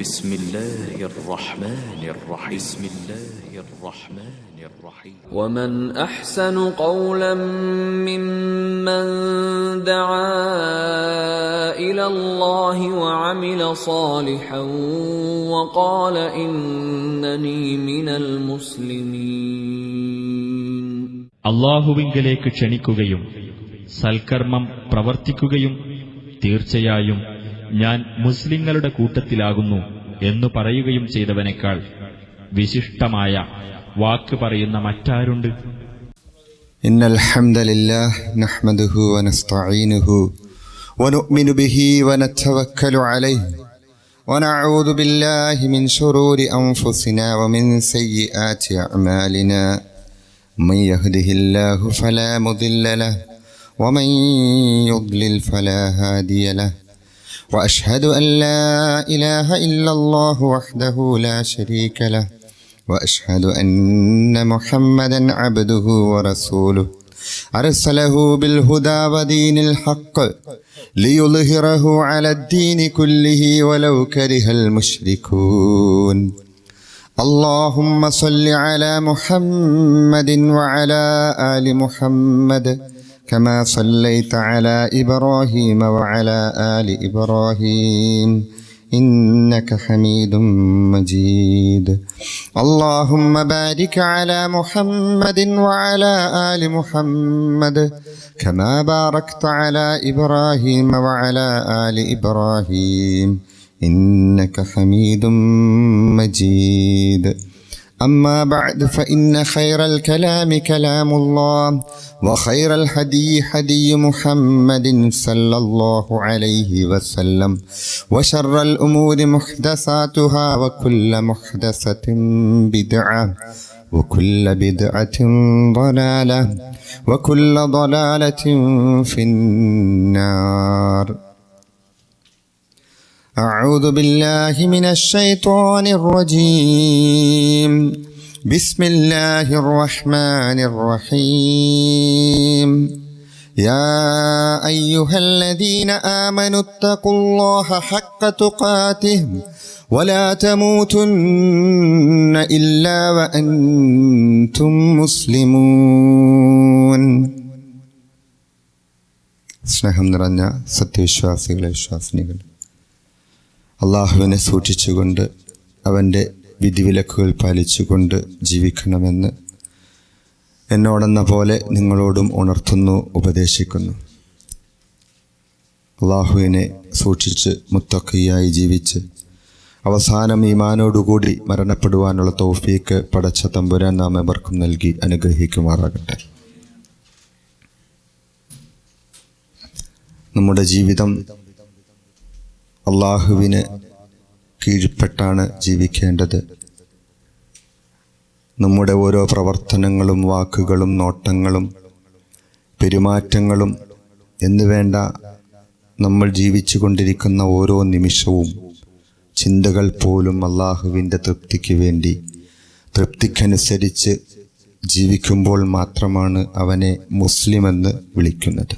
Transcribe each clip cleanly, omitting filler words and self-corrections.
بسم الله الرحمن الرحيم بسم الله الرحمن الرحيم ومن أحسن قولا ممن دعا إلى الله وعمل صالحا وقال إنني من المسلمين. അല്ലാഹുവിങ്കലേക്ക് ക്ഷണിക്കുകയും സൽക്കർമ്മം പ്രവർത്തിക്കുകയും തീർച്ചയായും ഞാൻ മുസ്ലിങ്ങളുടെ കൂട്ടത്തിലാകുന്നു എന്നു പറയുകയും ചെയ്തവനേക്കാൾ വിശിഷ്ടമായ വാക്ക് പറയുന്ന മറ്റാരുണ്ട്? ഇന്നൽ ഹംദലില്ലാഹ് നഹ്മദുഹു വനസ്തഈനുഹു വനുഅ്മിനു ബിഹി വനതവക്കലു അലൈഹി വനഊദു ബില്ലാഹി മിൻ ശുറൂരി അൻഫുസിനാ വമിൻ സയ്യിആതി അഅ്മാലിനാ മൻ യഹ്ദിഹില്ലാഹു ഫലാ മുദില്ല ലഹു വമൻ യുദ്ലിൽ ഫലാ ഹാദിയ ലഹു وأشهد أن لا إله إلا الله وحده لا شريك له وأشهد أن محمدا عبده ورسوله أرسله بالهدى ودين الحق ليظهره على الدين كله ولو كره المشركون. اللهم صل على محمد وعلى آل محمد كما صليت على إبراهيم وعلى آل إبراهيم إنك حميد مجيد. اللهم بارك على محمد وعلى آل محمد كما باركت على إبراهيم وعلى آل إبراهيم إنك حميد مجيد. أما بعد فإن خير الكلام كلام الله وخير الهدي هدي محمد صلى الله عليه وسلم وشر الأمور محدثاتها وكل محدثة بدعة وكل بدعة ضلالة وكل ضلالة في النار. أعوذ بالله من الشيطان الرجيم. بسم الله الرحمن الرحيم. يا أيها الذين آمنوا اتقوا الله حق تقاته ولا تموتن إلا وأنتم مسلمون. സ്നേഹം നിറഞ്ഞ സത്യവിശ്വാസികളെ വിശ്വാസിനികൾ, അള്ളാഹുവിനെ സൂക്ഷിച്ചുകൊണ്ട് അവൻ്റെ വിധിവിലക്കുകൾ പാലിച്ചുകൊണ്ട് ജീവിക്കണമെന്ന് എന്നോടെന്ന പോലെ നിങ്ങളോടും ഉണർത്തുന്നു, ഉപദേശിക്കുന്നു. അള്ളാഹുവിനെ സൂക്ഷിച്ച് മുത്തഖിയായി ജീവിച്ച് അവസാനം ഈമാനോടുകൂടി മരണപ്പെടുവാനുള്ള തൗഫീക്ക് പടച്ച തമ്പുരാൻ നാം എവർക്കും നൽകി അനുഗ്രഹിക്കുമാറാകട്ടെ. നമ്മുടെ ജീവിതം അള്ളാഹുവിന് കീഴ്പ്പെട്ടാണ് ജീവിക്കേണ്ടത്. നമ്മുടെ ഓരോ പ്രവർത്തനങ്ങളും വാക്കുകളും നോട്ടങ്ങളും പെരുമാറ്റങ്ങളും എന്നുവേണ്ട നമ്മൾ ജീവിച്ചു കൊണ്ടിരിക്കുന്ന ഓരോ നിമിഷവും ചിന്തകൾ പോലും അള്ളാഹുവിൻ്റെ തൃപ്തിക്ക് വേണ്ടി, തൃപ്തിക്കനുസരിച്ച് ജീവിക്കുമ്പോൾ മാത്രമാണ് അവനെ മുസ്ലിമെന്ന് വിളിക്കുന്നത്.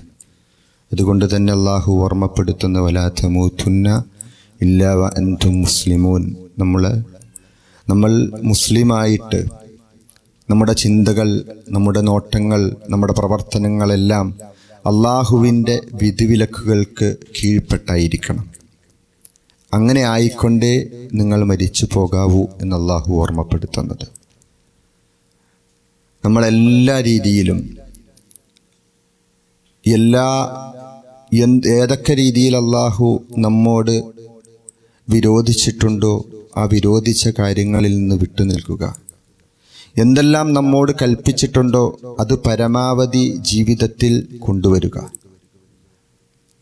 അതുകൊണ്ട് തന്നെ അള്ളാഹു ഓർമ്മപ്പെടുത്തുന്ന വലാ തമൂതുന്ന ഇല്ലാ വഅൻതും മുസ്ലിമൂൻ. നമ്മൾ മുസ്ലിമായിട്ട് നമ്മുടെ ചിന്തകൾ, നമ്മുടെ നോട്ടങ്ങൾ, നമ്മുടെ പ്രവർത്തനങ്ങളെല്ലാം അള്ളാഹുവിൻ്റെ വിധിവിലക്കുകൾക്ക് കീഴ്പ്പെട്ടായിരിക്കണം. അങ്ങനെ ആയിക്കൊണ്ടേ നിങ്ങൾ മരിച്ചു പോകാവൂ എന്ന് അള്ളാഹു ഓർമ്മപ്പെടുത്തുന്നത്. നമ്മളെല്ലാ രീതിയിലും ഏതൊക്കെ രീതിയിൽ അള്ളാഹു നമ്മോട് വിരോധിച്ചിട്ടുണ്ടോ ആ വിരോധിച്ച കാര്യങ്ങളിൽ നിന്ന് വിട്ടുനിൽക്കുക. എന്തെല്ലാം നമ്മോട് കൽപ്പിച്ചിട്ടുണ്ടോ അത് പരമാവധി ജീവിതത്തിൽ കൊണ്ടുവരിക.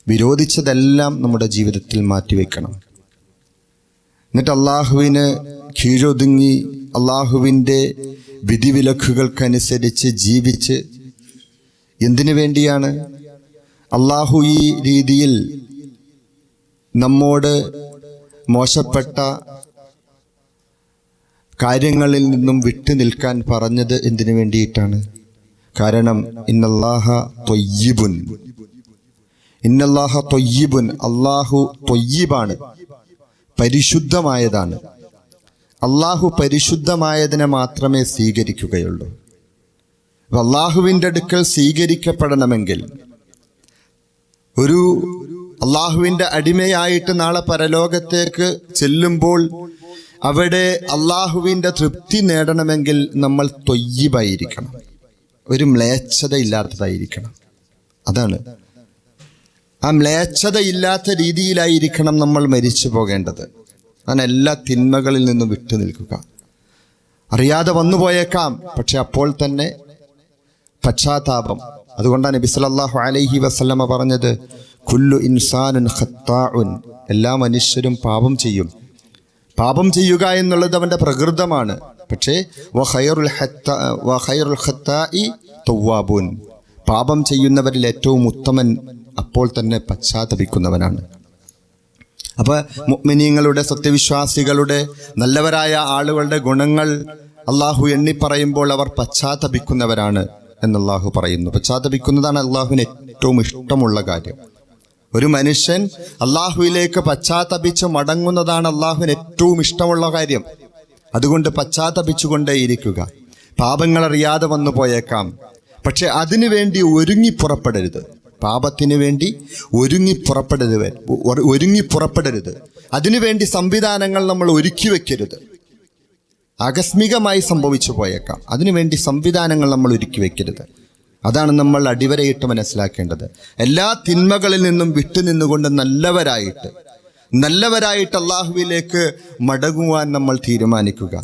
വിരോധിച്ചതെല്ലാം നമ്മുടെ ജീവിതത്തിൽ മാറ്റിവെക്കണം. എന്നിട്ട് അള്ളാഹുവിന് കീഴൊതുങ്ങി അള്ളാഹുവിൻ്റെ വിധിവിലക്കുകൾക്കനുസരിച്ച് ജീവിച്ച്, എന്തിനു വേണ്ടിയാണ്? അള്ളാഹു ഈ രീതിയിൽ നമ്മോട് മോശപ്പെട്ട കാര്യങ്ങളിൽ നിന്നും വിട്ടു നിൽക്കാൻ പറഞ്ഞത് എന്തിനു വേണ്ടിയിട്ടാണ്? കാരണം ഇന്നല്ലാഹ ത്വയ്യിബുൻ, ഇന്നല്ലാഹ ത്വയ്യിബുൻ, അള്ളാഹു ത്വയ്യിബാണ്, പരിശുദ്ധമായതാണ്. അള്ളാഹു പരിശുദ്ധമായതിനെ മാത്രമേ സ്വീകരിക്കുകയുള്ളൂ. അള്ളാഹുവിൻ്റെ അടുക്കൽ സ്വീകരിക്കപ്പെടണമെങ്കിൽ ഒരു അള്ളാഹുവിൻ്റെ അടിമയായിട്ട് നാളെ പരലോകത്തേക്ക് ചെല്ലുമ്പോൾ അവിടെ അള്ളാഹുവിൻ്റെ തൃപ്തി നേടണമെങ്കിൽ നമ്മൾ ത്വയ്യിബായിരിക്കണം, ഒരു മ്ലേച്ഛതയില്ലാത്തതായിരിക്കണം. അതാണ്, ആ മ്ലേച്ഛതയില്ലാത്ത രീതിയിലായിരിക്കണം നമ്മൾ മരിച്ചു പോകേണ്ടത്. അങ്ങനെ എല്ലാ തിന്മകളിൽ നിന്നും വിട്ടു നിൽക്കുക. അറിയാതെ വന്നു പോയേക്കാം, പക്ഷെ അപ്പോൾ തന്നെ പശ്ചാത്താപം. അതുകൊണ്ടാണ് നബി സല്ലല്ലാഹു അലൈഹി വസല്ലമ പറഞ്ഞത്, കുല്ലു ഇൻസാനുൻ ഖത്താഉൻ, എല്ലാ മനുഷ്യരും പാപം ചെയ്യും. പാപം ചെയ്യുക എന്നുള്ളത് അവൻ്റെ പ്രകൃതമാണ്. പക്ഷേ വഖൈറുൽ ഖത്താഇ തവ്വാബൂൻ, പാപം ചെയ്യുന്നവരിൽ ഏറ്റവും ഉത്തമൻ അപ്പോൾ തന്നെ പശ്ചാത്തപിക്കുന്നവനാണ്. അപ്പോൾ മുഅ്മിനീങ്ങളുടെ, സത്യവിശ്വാസികളുടെ, നല്ലവരായ ആളുകളുടെ ഗുണങ്ങൾ അള്ളാഹു എണ്ണിപ്പറയുമ്പോൾ അവർ പശ്ചാത്തപിക്കുന്നവരാണ് എന്ന് അള്ളാഹു പറയുന്നു. പശ്ചാത്തപിക്കുന്നതാണ് അള്ളാഹുവിന് ഏറ്റവും ഇഷ്ടമുള്ള കാര്യം. ഒരു മനുഷ്യൻ അള്ളാഹുവിലേക്ക് പശ്ചാത്തപിച്ച് മടങ്ങുന്നതാണ് അള്ളാഹുവിന് ഏറ്റവും ഇഷ്ടമുള്ള കാര്യം. അതുകൊണ്ട് പശ്ചാത്തപിച്ചുകൊണ്ടേയിരിക്കുക. പാപങ്ങൾ അറിയാതെ വന്നു പോയേക്കാം, പക്ഷെ അതിനു വേണ്ടി ഒരുങ്ങിപ്പുറപ്പെടരുത്. പാപത്തിന് വേണ്ടി ഒരുങ്ങിപ്പുറപ്പെടരുത്. അതിനുവേണ്ടി സംവിധാനങ്ങൾ നമ്മൾ ഒരുക്കി വെക്കരുത്. ആകസ്മികമായി സംഭവിച്ചു പോയേക്കാം, അതിനുവേണ്ടി സംവിധാനങ്ങൾ നമ്മൾ ഒരുക്കി വെക്കരുത്. അതാണ് നമ്മൾ അടിവരയിട്ട് മനസ്സിലാക്കേണ്ടത്. എല്ലാ തിന്മകളിൽ നിന്നും വിട്ടുനിന്നുകൊണ്ട് നല്ലവരായിട്ട് അള്ളാഹുവിലേക്ക് മടങ്ങുവാൻ നമ്മൾ തീരുമാനിക്കുക.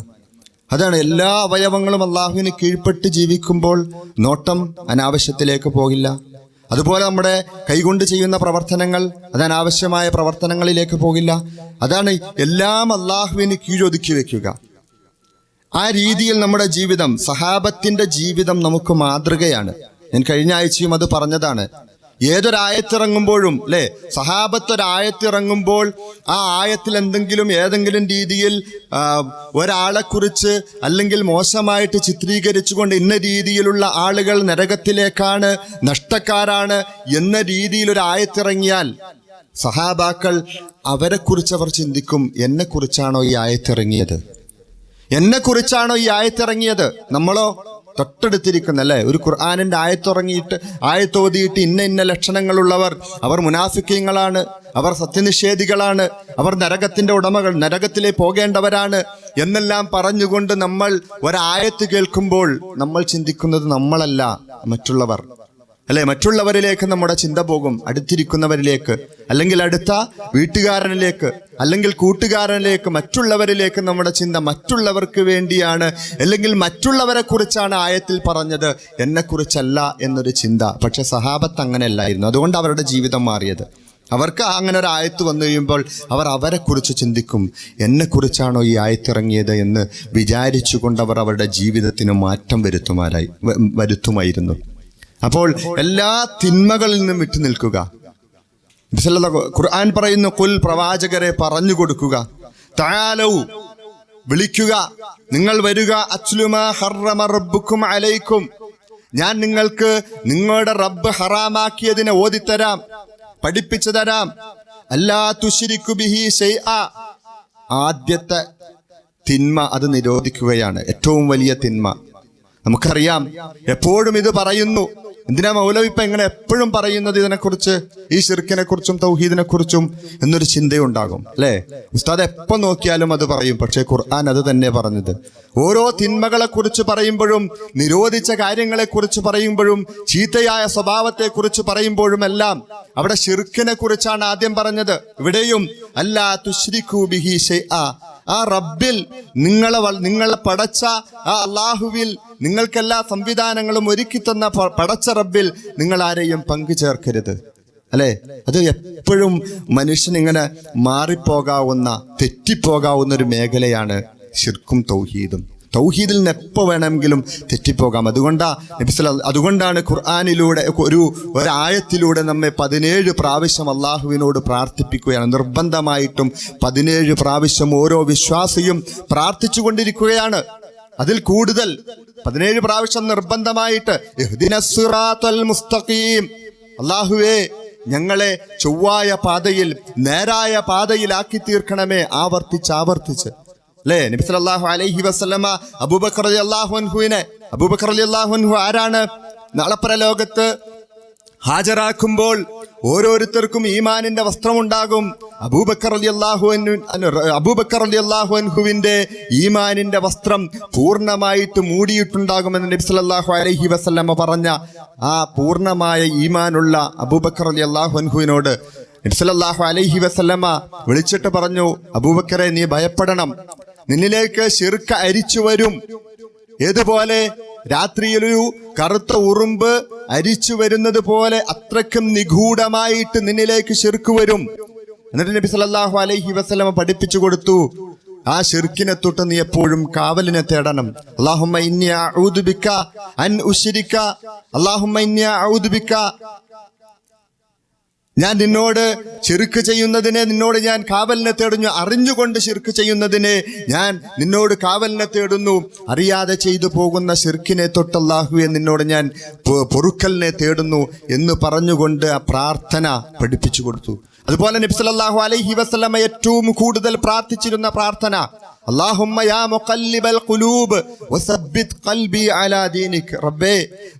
അതാണ്, എല്ലാ അവയവങ്ങളും അള്ളാഹുവിന് കീഴ്പ്പെട്ട് ജീവിക്കുമ്പോൾ നോട്ടം അനാവശ്യത്തിലേക്ക് പോകില്ല. അതുപോലെ നമ്മുടെ കൈകൊണ്ട് ചെയ്യുന്ന പ്രവർത്തനങ്ങൾ അത് അനാവശ്യമായ പ്രവർത്തനങ്ങളിലേക്ക് പോകില്ല. അതാണ്, എല്ലാം അള്ളാഹുവിന് കീഴൊതുക്കി വെക്കുക. ആ രീതിയിൽ നമ്മുടെ ജീവിതം, സഹാബത്തിന്റെ ജീവിതം നമുക്ക് മാതൃകയാണ്. ഞാൻ കഴിഞ്ഞ ആഴ്ചയും അത് പറഞ്ഞതാണ്. ഏതൊരായത്തിറങ്ങുമ്പോഴും അല്ലേ, സഹാബത്തൊരായത്തിറങ്ങുമ്പോൾ ആ ആയത്തിൽ ഏതെങ്കിലും രീതിയിൽ ഒരാളെക്കുറിച്ച് അല്ലെങ്കിൽ മോശമായിട്ട് ചിത്രീകരിച്ചുകൊണ്ട് ഇന്ന രീതിയിലുള്ള ആളുകൾ നരകത്തിലേക്കാണ്, നഷ്ടക്കാരാണ് എന്ന രീതിയിൽ ഒരു ആയത്തിറങ്ങിയാൽ സഹാബാക്കൾ അവരെക്കുറിച്ച് അവർ ചിന്തിക്കും, എന്നെക്കുറിച്ചാണോ ഈ ആയത്തിറങ്ങിയത്? നമ്മളോ തൊട്ടടുത്തിരിക്കുന്നല്ലേ, ഒരു ഖുർആനിന്റെ ആയത്തോതിയിട്ട് ഇന്ന ലക്ഷണങ്ങളുള്ളവർ, അവർ മുനാഫിക്കീങ്ങളാണ്, അവർ സത്യനിഷേധികളാണ്, അവർ നരകത്തിന്റെ ഉടമകൾ, നരകത്തിലെ പോകേണ്ടവരാണ് എന്നെല്ലാം പറഞ്ഞുകൊണ്ട് നമ്മൾ ഒരായത്ത് കേൾക്കുമ്പോൾ നമ്മൾ ചിന്തിക്കുന്നത് നമ്മളല്ല, മറ്റുള്ളവർ അല്ലെ. മറ്റുള്ളവരിലേക്ക് നമ്മുടെ ചിന്ത പോകും, അടുത്തിരിക്കുന്നവരിലേക്ക്, അല്ലെങ്കിൽ അടുത്ത വീട്ടുകാരനിലേക്ക്, അല്ലെങ്കിൽ കൂട്ടുകാരനിലേക്ക്, മറ്റുള്ളവരിലേക്ക് നമ്മുടെ ചിന്ത മറ്റുള്ളവർക്ക് വേണ്ടിയാണ്, അല്ലെങ്കിൽ മറ്റുള്ളവരെ കുറിച്ചാണ് ആയത്തിൽ പറഞ്ഞത്, എന്നെക്കുറിച്ചല്ല എന്നൊരു ചിന്ത. പക്ഷെ സഹാബത്ത് അങ്ങനെയല്ലായിരുന്നു. അതുകൊണ്ട് അവരുടെ ജീവിതം മാറിയത്. അവർക്ക് അങ്ങനെ ഒരു ആയത്ത് വന്നു കഴിയുമ്പോൾ അവർ അവരെക്കുറിച്ച് ചിന്തിക്കും, എന്നെക്കുറിച്ചാണോ ഈ ആയത്തിറങ്ങിയത് എന്ന് വിചാരിച്ചുകൊണ്ട് അവർ അവരുടെ ജീവിതത്തിന് മാറ്റം വരുത്തുമായിരുന്നു. അപ്പോൾ എല്ലാ തിന്മകളിൽ നിന്നും വിട്ടു നിൽക്കുക. ഖുർആൻ പറയുന്നു, ഖുൽ, പ്രവാചകരെ പറഞ്ഞു കൊടുക്കുക, തആലൗ, വിളിക്കുക, നിങ്ങൾ വരിക, അത്ലു മാ ഹറമ റബ്ബുക്കും അലൈക്കും, ഞാൻ നിങ്ങൾക്ക് നിങ്ങളുടെ റബ്ബ് ഹറാമാക്കിയതിനെ ഓതിത്തരാം, പഠിപ്പിച്ചു തരാം. അല്ലാ തുശ്രികു ബിഹി ശൈഅ, ആദ്യത്തെ തിന്മ അത് നിരോധിക്കുകയാണ്, ഏറ്റവും വലിയ തിന്മ. നമുക്കറിയാം, എപ്പോഴും ഇത് പറയുന്നു. എന്തിനാ മൗലവി ഇപ്പം ഇങ്ങനെ എപ്പോഴും പറയുന്നത് ഇതിനെക്കുറിച്ച്, ഈ ശിർക്കിനെ കുറിച്ചും തൗഹീദിനെ കുറിച്ചും എന്നൊരു ചിന്തയുണ്ടാകും അല്ലേ? ഉസ്താദ് എപ്പോൾ നോക്കിയാലും അത് പറയും. പക്ഷേ ഖുർആൻ അത് തന്നെ പറഞ്ഞത്. ഓരോ തിന്മകളെ കുറിച്ച് പറയുമ്പോഴും, നിരോധിച്ച കാര്യങ്ങളെ കുറിച്ച് പറയുമ്പോഴും, ചീത്തയായ സ്വഭാവത്തെ കുറിച്ച് പറയുമ്പോഴും എല്ലാം അവിടെ ശിർക്കിനെ കുറിച്ചാണ് ആദ്യം പറഞ്ഞത്. ഇവിടെയും അല്ലാ തുശ്രികു ബിഹി ശൈഅ, ആ റബ്ബിൽ, നിങ്ങളെ പടച്ച ആ അള്ളാഹുവിൽ, നിങ്ങൾക്കെല്ലാ സംവിധാനങ്ങളും ഒരുക്കി തന്ന പടച്ച റബ്ബിൽ നിങ്ങൾ ആരെയും പങ്കു ചേർക്കരുത് അല്ലെ. അത് എപ്പോഴും മനുഷ്യനിങ്ങനെ മാറിപ്പോകാവുന്ന, തെറ്റിപ്പോകാവുന്ന ഒരു മേഖലയാണ് ശിർക്കും തൗഹീദും. തൗഹീദിൽ നിന്ന് എപ്പോൾ വേണമെങ്കിലും തെറ്റിപ്പോകാം. അതുകൊണ്ടാണ് ഖുർആനിലൂടെ ഒരായത്തിലൂടെ നമ്മെ 17 പ്രാവശ്യം അള്ളാഹുവിനോട് പ്രാർത്ഥിപ്പിക്കുകയാണ്. നിർബന്ധമായിട്ടും 17 പ്രാവശ്യം ഓരോ വിശ്വാസിയും പ്രാർത്ഥിച്ചു കൊണ്ടിരിക്കുകയാണ്. അതിൽ കൂടുതൽ 17 പ്രാവശ്യം നിർബന്ധമായിട്ട് ഇഹ്ദിനസ് സിറാത്തൽ മുസ്തഖീം, അല്ലാഹുവേ ഞങ്ങളെ ചൊവ്വായ പാതയിൽ നേരായ പാതയിലാക്കി തീർക്കണമേ. ആവർത്തിച്ച് അല്ലേ? നബി സല്ലല്ലാഹു അലൈഹി വസല്ലമ അബൂബക്കർ റളിയല്ലാഹു അൻഹു ആരാണ്? നാളെ പരലോകത്ത് ഹാജരാക്കുമ്പോൾ ഓരോരുത്തർക്കും ഈമാനിന്റെ വസ്ത്രമുണ്ടാകും. അബൂബക്കർ റളിയല്ലാഹു അൻഹുവിന്റെ ഈമാനിന്റെ വസ്ത്രം പൂർണ്ണമായിട്ട് മൂടിയിട്ടുണ്ടാകുമെന്ന് നബി സല്ലല്ലാഹു അലൈഹി വസല്ലമ പറഞ്ഞ ആ പൂർണ്ണമായ ഈമാനുള്ള അബൂബക്കർ റളിയല്ലാഹു അൻഹുവിനോട് നബി സല്ലല്ലാഹു അലൈഹി വസല്ലമ വിളിച്ചിട്ട് പറഞ്ഞു, അബൂബക്കറെ നീ ഭയപ്പെടണം, നിന്നിലേക്ക് ശിർക്ക് അരിച്ചു വരും. ഏതുപോലെ രാത്രിയിലൊരു കറുത്ത ഉറുമ്പ് അരിച്ചു വരുന്നത് പോലെ അത്രയ്ക്കും നിഗൂഢമായിട്ട് നിന്നിലേക്ക് ശിർക്ക് വരും. എന്നിട്ട് നബി സല്ലല്ലാഹു അലൈഹി വസല്ലമ പഠിപ്പിച്ചു കൊടുത്തു, ആ ശിർക്കിനെ തൊട്ട് നീ എപ്പോഴും കാവലിനെ തേടണം. അല്ലാഹുമ്മ ഇന്നി അഊദു ബിക അൻ ഉശ്രിക, അല്ലാഹുമ്മ ഇന്നി അഊദു ബിക, ഞാൻ നിന്നോട് ശിർക്ക് ചെയ്യുന്നതിനെ നിന്നോട് ഞാൻ കാവലിനെ തേടുന്നു. അറിഞ്ഞുകൊണ്ട് ശിർക്ക് ചെയ്യുന്നതിനെ ഞാൻ നിന്നോട് കാവലിനെ തേടുന്നു. അറിയാതെ ചെയ്തു പോകുന്ന ശിർക്കിനെ തൊട്ട് അല്ലാഹുവേ നിന്നോട് ഞാൻ പൊറുക്കലിനെ തേടുന്നു എന്ന് പറഞ്ഞുകൊണ്ട് ആ പ്രാർത്ഥന പഠിപ്പിച്ചു കൊടുത്തു. അതുപോലെ നബി സല്ലല്ലാഹു അലൈഹി വസല്ലമ ഏറ്റവും കൂടുതൽ പ്രാർത്ഥിച്ചിരുന്ന പ്രാർത്ഥന, അല്ലാഹുമ്മ യാ മുഖല്ലിബൽ ഖുലൂബ് വസബ്ബിത് ഖൽബി അലാ ദീനിക്. റബ്ബേ,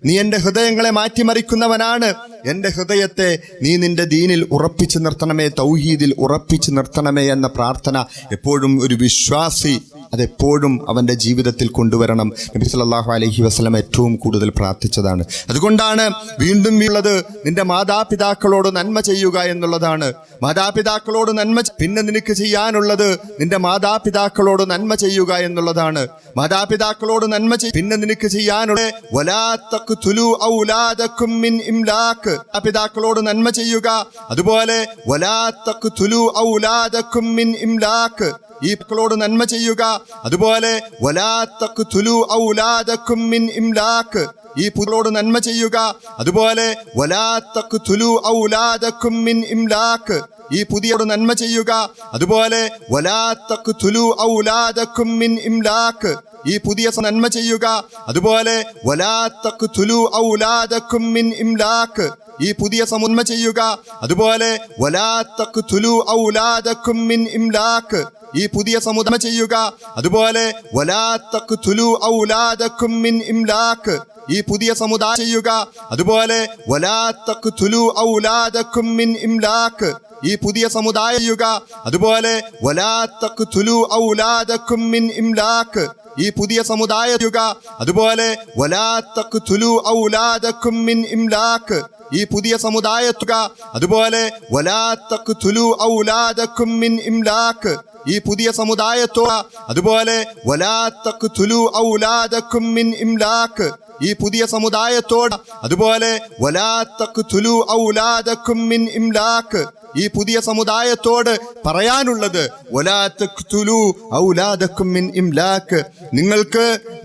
നീ എൻ്റെ ഹൃദയങ്ങളെ മാറ്റിമറിക്കുന്നവനാണ്. എൻ്റെ ഹൃദയത്തെ നീ നിന്റെ ദീനിൽ ഉറപ്പിച്ചു നിർത്തണമേ, തൗഹീദിൽ ഉറപ്പിച്ചു നിർത്തണമേ എന്ന പ്രാർത്ഥന എപ്പോഴും ഒരു വിശ്വാസി അതെപ്പോഴും അവൻ്റെ ജീവിതത്തിൽ കൊണ്ടുവരണം. നബി സല്ലല്ലാഹു അലൈഹി വസല്ലം ഏറ്റവും കൂടുതൽ പ്രാർത്ഥിച്ചതാണ്. അതുകൊണ്ടാണ് വീണ്ടും ഉള്ളത് നിന്റെ മാതാപിതാക്കളോട് നന്മ ചെയ്യുക എന്നുള്ളതാണ്. മാതാപിതാക്കളോട് നന്മ, പിന്നെ നിനക്ക് ചെയ്യാനുള്ളത് നിന്റെ മാതാപിതാക്കളോട് നന്മ ചെയ്യുക എന്നുള്ളതാണ്. മാതാപിതാക്കളോട് നന്മ പിന്നെ നിനക്ക് ചെയ്യാനുള്ള വലാ തഖ്തുലു ഔലാദകും മിൻ ഇംലാഖ്, മാതാപിതാക്കളോട് നന്മ ചെയ്യുക. അതുപോലെ വലാ തഖ്തുലു ഔലാദകും മിൻ ഇംലാഖ്, ഈ മക്കളോട് നന്മ ചെയ്യുക. അതുപോലെ വലാ തഖ്തുലു ഔലാദകും മിൻ ഇംലാഖ്, ഈ പുത്രോട് നന്മ ചെയ്യുക. അതുപോലെ വലാ തഖ്തുലു ഔലാദകും മിൻ ഇംലാഖ്, ഈ പുതിയോട് നന്മ ചെയ്യുക. അതുപോലെ വലാ തഖ്തുലു ഔലാദകും മിൻ ഇംലാഖ്, ഈ പുതിയ നന്മ ചെയ്യുക. അതുപോലെ വലാ തഖ്തുലു ഔലാദകും മിൻ ഇംലാഖ്, ഈ പുതിയ നന്മ ചെയ്യുക. അതുപോലെ വലാ തഖ്തുലു ഔലാദകും മിൻ ഇംലാഖ്, ഈ പുതിയ നന്മ ചെയ്യുക. അതുപോലെ വലാ തഖ്തുലു ഔലാദകും മിൻ ഇംലാഖ്, ഈ പുതിയ സമുദായം ചെയ്യുക. അതുപോലെ വലാ തഖ്തുലു ഔലാദകും മിൻ ഇംലാഖ്, ഈ പുതിയ സമുദായം ചെയ്യുക. അതുപോലെ വലാ തഖ്തുലു ഔലാദകും മിൻ ഇംലാഖ്, ഈ പുതിയ സമുദായം ചെയ്യുക. അതുപോലെ വലാ തഖ്തുലു ഔലാദകും മിൻ ഇംലാഖ്, ഈ പുതിയ സമുദായത്തുക. അതുപോലെ വലാ തഖ്തുലു ഔലാദകും മിൻ ഇംലാഖ്, ഈ പുതിയ സമുദായത്തുക. അതുപോലെ വലാ തഖ്തുലു ഔലാദകും മിൻ ഇംലാഖ്, ഈ പുതിയ സമുദായത്തോട്. അതുപോലെ വലാ തഖ്തുലു ഔലാദകും മിൻ ഇംലാഖ്, ഈ പുതിയ സമുദായത്തോട് പറയാനുള്ളത് വലാ തഖ്തുലു ഔലാദകും മിൻ ഇംലാഖ്,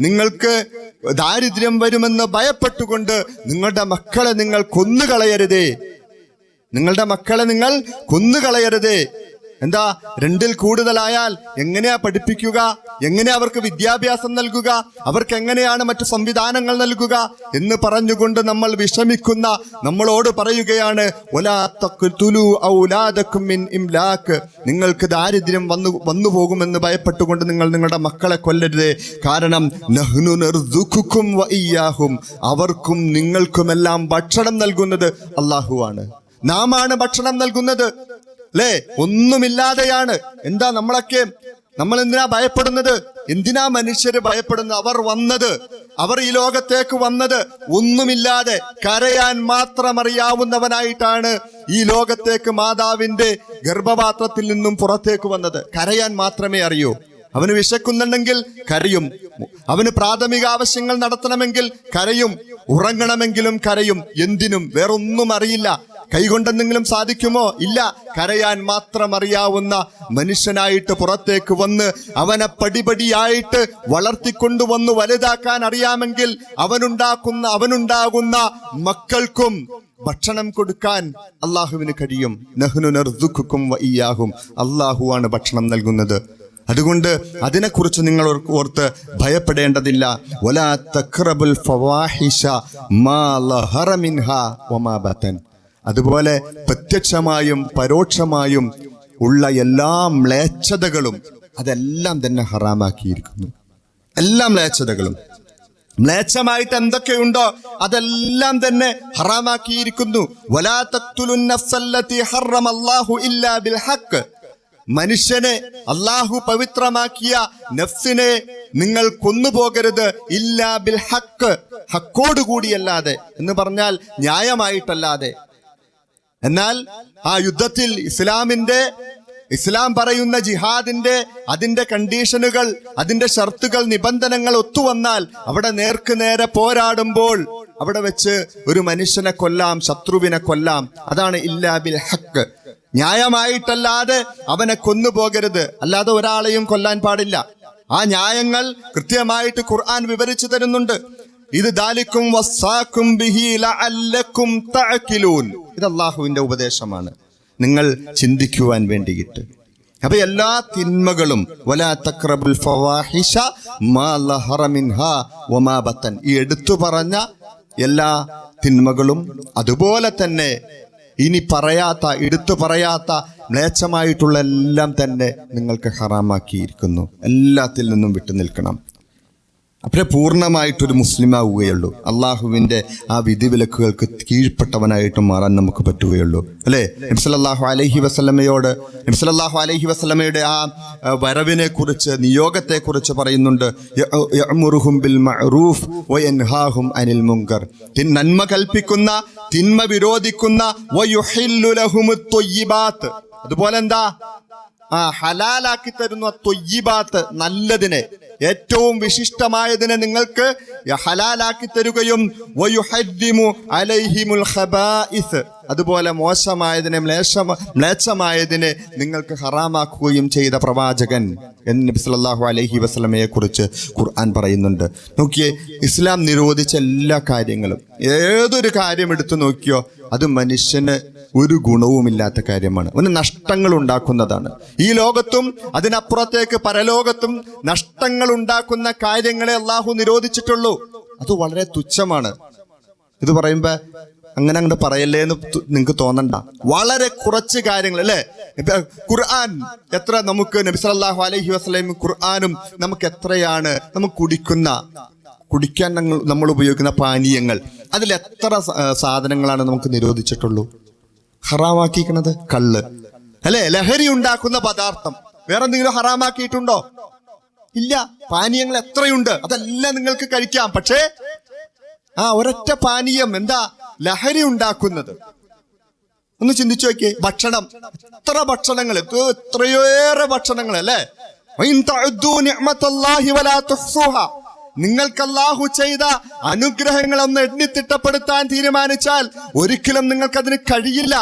നിങ്ങൾക്ക് ദാരിദ്ര്യം വരുമെന്ന് ഭയപ്പെട്ടുകൊണ്ട് നിങ്ങളുടെ മക്കളെ നിങ്ങൾ കൊന്നുകളയരുതേ. നിങ്ങളുടെ മക്കളെ നിങ്ങൾ കൊന്നുകളയരുതേ. എന്താ, 2ൽ കൂടുതലായാൽ എങ്ങനെയാ പഠിപ്പിക്കുക? എങ്ങനെ അവർക്ക് വിദ്യാഭ്യാസം നൽകുക? അവർക്ക് എങ്ങനെയാണ് മറ്റു സംവിധാനങ്ങൾ നൽകുക എന്ന് പറഞ്ഞുകൊണ്ട് നമ്മൾ വിഷമിക്കുന്ന നമ്മളോട് പറയുകയാണ് വലാ തഖ്തുലു ഔലാദകും മിൻ ഇംലാഖ്, നിങ്ങൾക്ക് ദാരിദ്ര്യം വന്നു പോകുമെന്ന് ഭയപ്പെട്ടുകൊണ്ട് നിങ്ങൾ നിങ്ങളുടെ മക്കളെ കൊല്ലരുതേ. കാരണം നഹ്നു നർസുഖുകും വ ഇയ്യാഹും, അവർക്കും നിങ്ങൾക്കുമെല്ലാം ഭക്ഷണം നൽകുന്നത് അല്ലാഹുവാണ്. നാമാണ് ഭക്ഷണം നൽകുന്നത്, അല്ലേ? ഒന്നുമില്ലാതെയാണ്. എന്താ നമ്മൾ എന്തിനാ ഭയപ്പെടുന്നത്? എന്തിനാ മനുഷ്യര് ഭയപ്പെടുന്നത്? അവർ ഈ ലോകത്തേക്ക് വന്നത് ഒന്നുമില്ലാതെ കരയാൻ മാത്രം അറിയാവുന്നവനായിട്ടാണ് ഈ ലോകത്തേക്ക് മാതാവിന്റെ ഗർഭപാത്രത്തിൽ നിന്നും പുറത്തേക്ക് വന്നത്. കരയാൻ മാത്രമേ അറിയൂ. അവന് വിശക്കുന്നുണ്ടെങ്കിൽ കരയും, അവന് പ്രാഥമിക ആവശ്യങ്ങൾ നടത്തണമെങ്കിൽ കരയും, ഉറങ്ങണമെങ്കിലും കരയും. എന്തിനും? വേറൊന്നും അറിയില്ല. കൈകൊണ്ടെന്തെങ്കിലും സാധിക്കുമോ? ഇല്ല. കരയാൻ മാത്രം അറിയാവുന്ന മനുഷ്യനായിട്ട് പുറത്തേക്ക് വന്ന് അവനെ വളർത്തിക്കൊണ്ടുവന്ന് വലുതാക്കാൻ അറിയാമെങ്കിൽ അവനുണ്ടാകുന്ന മക്കൾക്കും ഭക്ഷണം കൊടുക്കാൻ അള്ളാഹുവിന് കഴിയും. നഹ്നു നർസുഖുകും വ ഇയ്യാഹും, അള്ളാഹുവാണ് ഭക്ഷണം നൽകുന്നത്. അതുകൊണ്ട് അതിനെക്കുറിച്ച് നിങ്ങൾ ഓർത്ത് ഭയപ്പെടേണ്ടതില്ല. വലാ തഖ്റബുൽ ഫവാഹിഷ മാ ലഹറ മിൻഹാ വമാ ബതൻ, അതുപോലെ പ്രത്യക്ഷമായും പരോക്ഷമായും ഉള്ള എല്ലാ മ്ലേച്ഛതകളും അതെല്ലാം തന്നെ ഹറാമാക്കിയിരിക്കുന്നു. എല്ലാ മ്ലേച്ഛതകളും, മ്ലേച്ഛമായിട്ട് എന്തൊക്കെയുണ്ടോ അതെല്ലാം തന്നെ ഹറാമാക്കിയിരിക്കുന്നു. വലാ തഖ്തുലുൻ നഫ്സല്ലതി ഹറമല്ലാഹു ഇല്ലാ ബിൽ ഹഖ്. മനുഷ്യനെ അള്ളാഹു പവിത്രമാക്കിയ നഫ്സിനെ നിങ്ങൾ കൊന്നുപോകരുത്. ഇല്ലാ ബിൽ ഹഖ്, ഹക്കോടുകൂടിയല്ലാതെ എന്ന് പറഞ്ഞാൽ ന്യായമായിട്ടല്ലാതെ. എന്നാൽ ആ യുദ്ധത്തിൽ ഇസ്ലാം പറയുന്ന ജിഹാദിന്റെ അതിന്റെ കണ്ടീഷനുകൾ, അതിന്റെ ഷർത്തുകൾ, നിബന്ധനകൾ ഒത്തുവന്നാൽ അവിടെ നേർക്ക് നേരെ പോരാടുമ്പോൾ അവിടെ വെച്ച് ഒരു മനുഷ്യനെ കൊല്ലാം, ശത്രുവിനെ കൊല്ലാം. അതാണ് ഇല്ലാ ബിൽ ഹഖ്. ന്യായമായിട്ടല്ലാതെ അവനെ കൊന്നുപോകരുത്. അല്ലാതെ ഒരാളെയും കൊല്ലാൻ പാടില്ല. ആ ന്യായങ്ങൾ കൃത്യമായിട്ട് ഖുർആൻ വിവരിച്ചു തരുന്നുണ്ട്. ഇത് ദാലിക്കും വസ്സാക്കും ബിഹി ലഅല്ലക്കും തഅഖിലൂൻ. ഇത് അല്ലാഹുവിന്റെ ഉപദേശമാണ്, നിങ്ങൾ ചിന്തിക്കുവാൻ വേണ്ടിയിട്ട്. അപ്പൊ എല്ലാ തിന്മകളും വലാ തഖ്റബുൽ ഫവാഹിഷ മാ ലഹറ മിൻഹാ വമാ ബത്തൻ, ഈ എടുത്തു പറഞ്ഞ എല്ലാ തിന്മകളും അതുപോലെ തന്നെ ഇനി പറയാത്ത, എടുത്തു പറയാത്ത മ്ലേച്ഛമായിട്ടുള്ള എല്ലാം തന്നെ നിങ്ങൾക്ക് ഹറാമാക്കിയിരിക്കുന്നു. എല്ലാത്തിൽ നിന്നും വിട്ടു നിൽക്കണം. അപ്പഴേ പൂർണ്ണമായിട്ടൊരു മുസ്ലിമാവുകയുള്ളൂ. അള്ളാഹുവിന്റെ ആ വിധിവിലക്കുകൾക്ക് കീഴ്പ്പെട്ടവനായിട്ട് മാറാൻ നമുക്ക് പറ്റുകയുള്ളൂ, അല്ലേ? നബി സല്ലല്ലാഹു അലൈഹി വസല്ലമയോട്, നബി സല്ലല്ലാഹു അലൈഹി വസല്ലമയുടെ ആ വരവിനെ കുറിച്ച്, നിയോഗത്തെ കുറിച്ച് പറയുന്നുണ്ട്. യഅ്മുറുഹും ബിൽ മഅറൂഫ് വയൻഹാഹും അനിൽ മുൻകർ. നന്മ കൽപ്പിക്കുന്ന, തിന്മ വിരോധിക്കുന്ന. വയുഹില്ലു ലഹുമുത് ത്വയ്യിബാത്ത്, അതുപോലെ എന്താ ഹലാലാക്കി തരുന്നു. ത്വയ്യിബാത്ത്, നല്ലതിനെ, ഏറ്റവും വിശിഷ്ടമായതിനെ നിങ്ങൾക്ക് ഹലാലാക്കി തരുകയും വയുഹദ്ദിമു അലൈഹിമുൽ ഖബായിസ്, അതുപോലെ മോശമായതിനെ, മ്ലേച്ഛമായതിനെ നിങ്ങൾക്ക് ഹറാമാക്കുകയും ചെയ്ത പ്രവാചകൻ എന്ന് നബി സല്ലല്ലാഹു അലൈഹി വസല്ലമയെ കുറിച്ച് ഖുർആൻ പറയുന്നുണ്ട്. നോക്കിയേ, ഇസ്ലാം നിരോധിച്ച എല്ലാ കാര്യങ്ങളും, ഏതൊരു കാര്യം എടുത്തു നോക്കിയോ അത് മനുഷ്യന് ഒരു ഗുണവുമില്ലാത്ത കാര്യമാണ്, അവന് നഷ്ടങ്ങൾ ഉണ്ടാക്കുന്നതാണ്. ഈ ലോകത്തും അതിനപ്പുറത്തേക്ക് പരലോകത്തും നഷ്ടങ്ങൾ ഉണ്ടാക്കുന്ന കാര്യങ്ങളെ അള്ളാഹു നിരോധിച്ചിട്ടുള്ളൂ. അത് വളരെ തുച്ഛമാണ്. ഇത് പറയുമ്പോ അങ്ങനെ പറയല്ലേ എന്ന് നിങ്ങൾക്ക് തോന്നണ്ട. വളരെ കുറച്ച് കാര്യങ്ങൾ, അല്ലേ? ഖുർആൻ എത്ര നമുക്ക്, നബി സല്ലല്ലാഹു അലൈഹി വസല്ലം ഖുർആനും നമുക്ക് എത്രയാണ് നമുക്ക് കുടിക്കാൻ നമ്മൾ ഉപയോഗിക്കുന്ന പാനീയങ്ങൾ, അതിൽ എത്ര സാധനങ്ങളാണ് നമുക്ക് നിരോധിച്ചിട്ടുള്ളൂ, ഹറാമാക്കിയിരിക്കുന്നത്? കള്ള്, അല്ലെ? ലഹരി ഉണ്ടാക്കുന്ന പദാർത്ഥം വേറെ എന്തെങ്കിലും ഹറാമാക്കിയിട്ടുണ്ടോ? ഇല്ല. പാനീയങ്ങൾ എത്രയുണ്ട്, അതെല്ലാം നിങ്ങൾക്ക് കഴിക്കാം. പക്ഷേ ഒരൊറ്റ പാനീയം എന്താ ലഹരി ഉണ്ടാക്കുന്നത്? ഒന്ന് ചിന്തിച്ചു നോക്കിയേ. ഭക്ഷണം, എത്ര ഭക്ഷണങ്ങൾ, എത്രയേറെ ഭക്ഷണങ്ങൾ, അല്ലേ? നിങ്ങൾക്ക് അല്ലാഹു ചെയ്ത അനുഗ്രഹങ്ങളൊന്ന് എണ്ണിത്തിട്ടപ്പെടുത്താൻ തീരുമാനിച്ചാൽ ഒരിക്കലും നിങ്ങൾക്കതിന് കഴിയില്ല.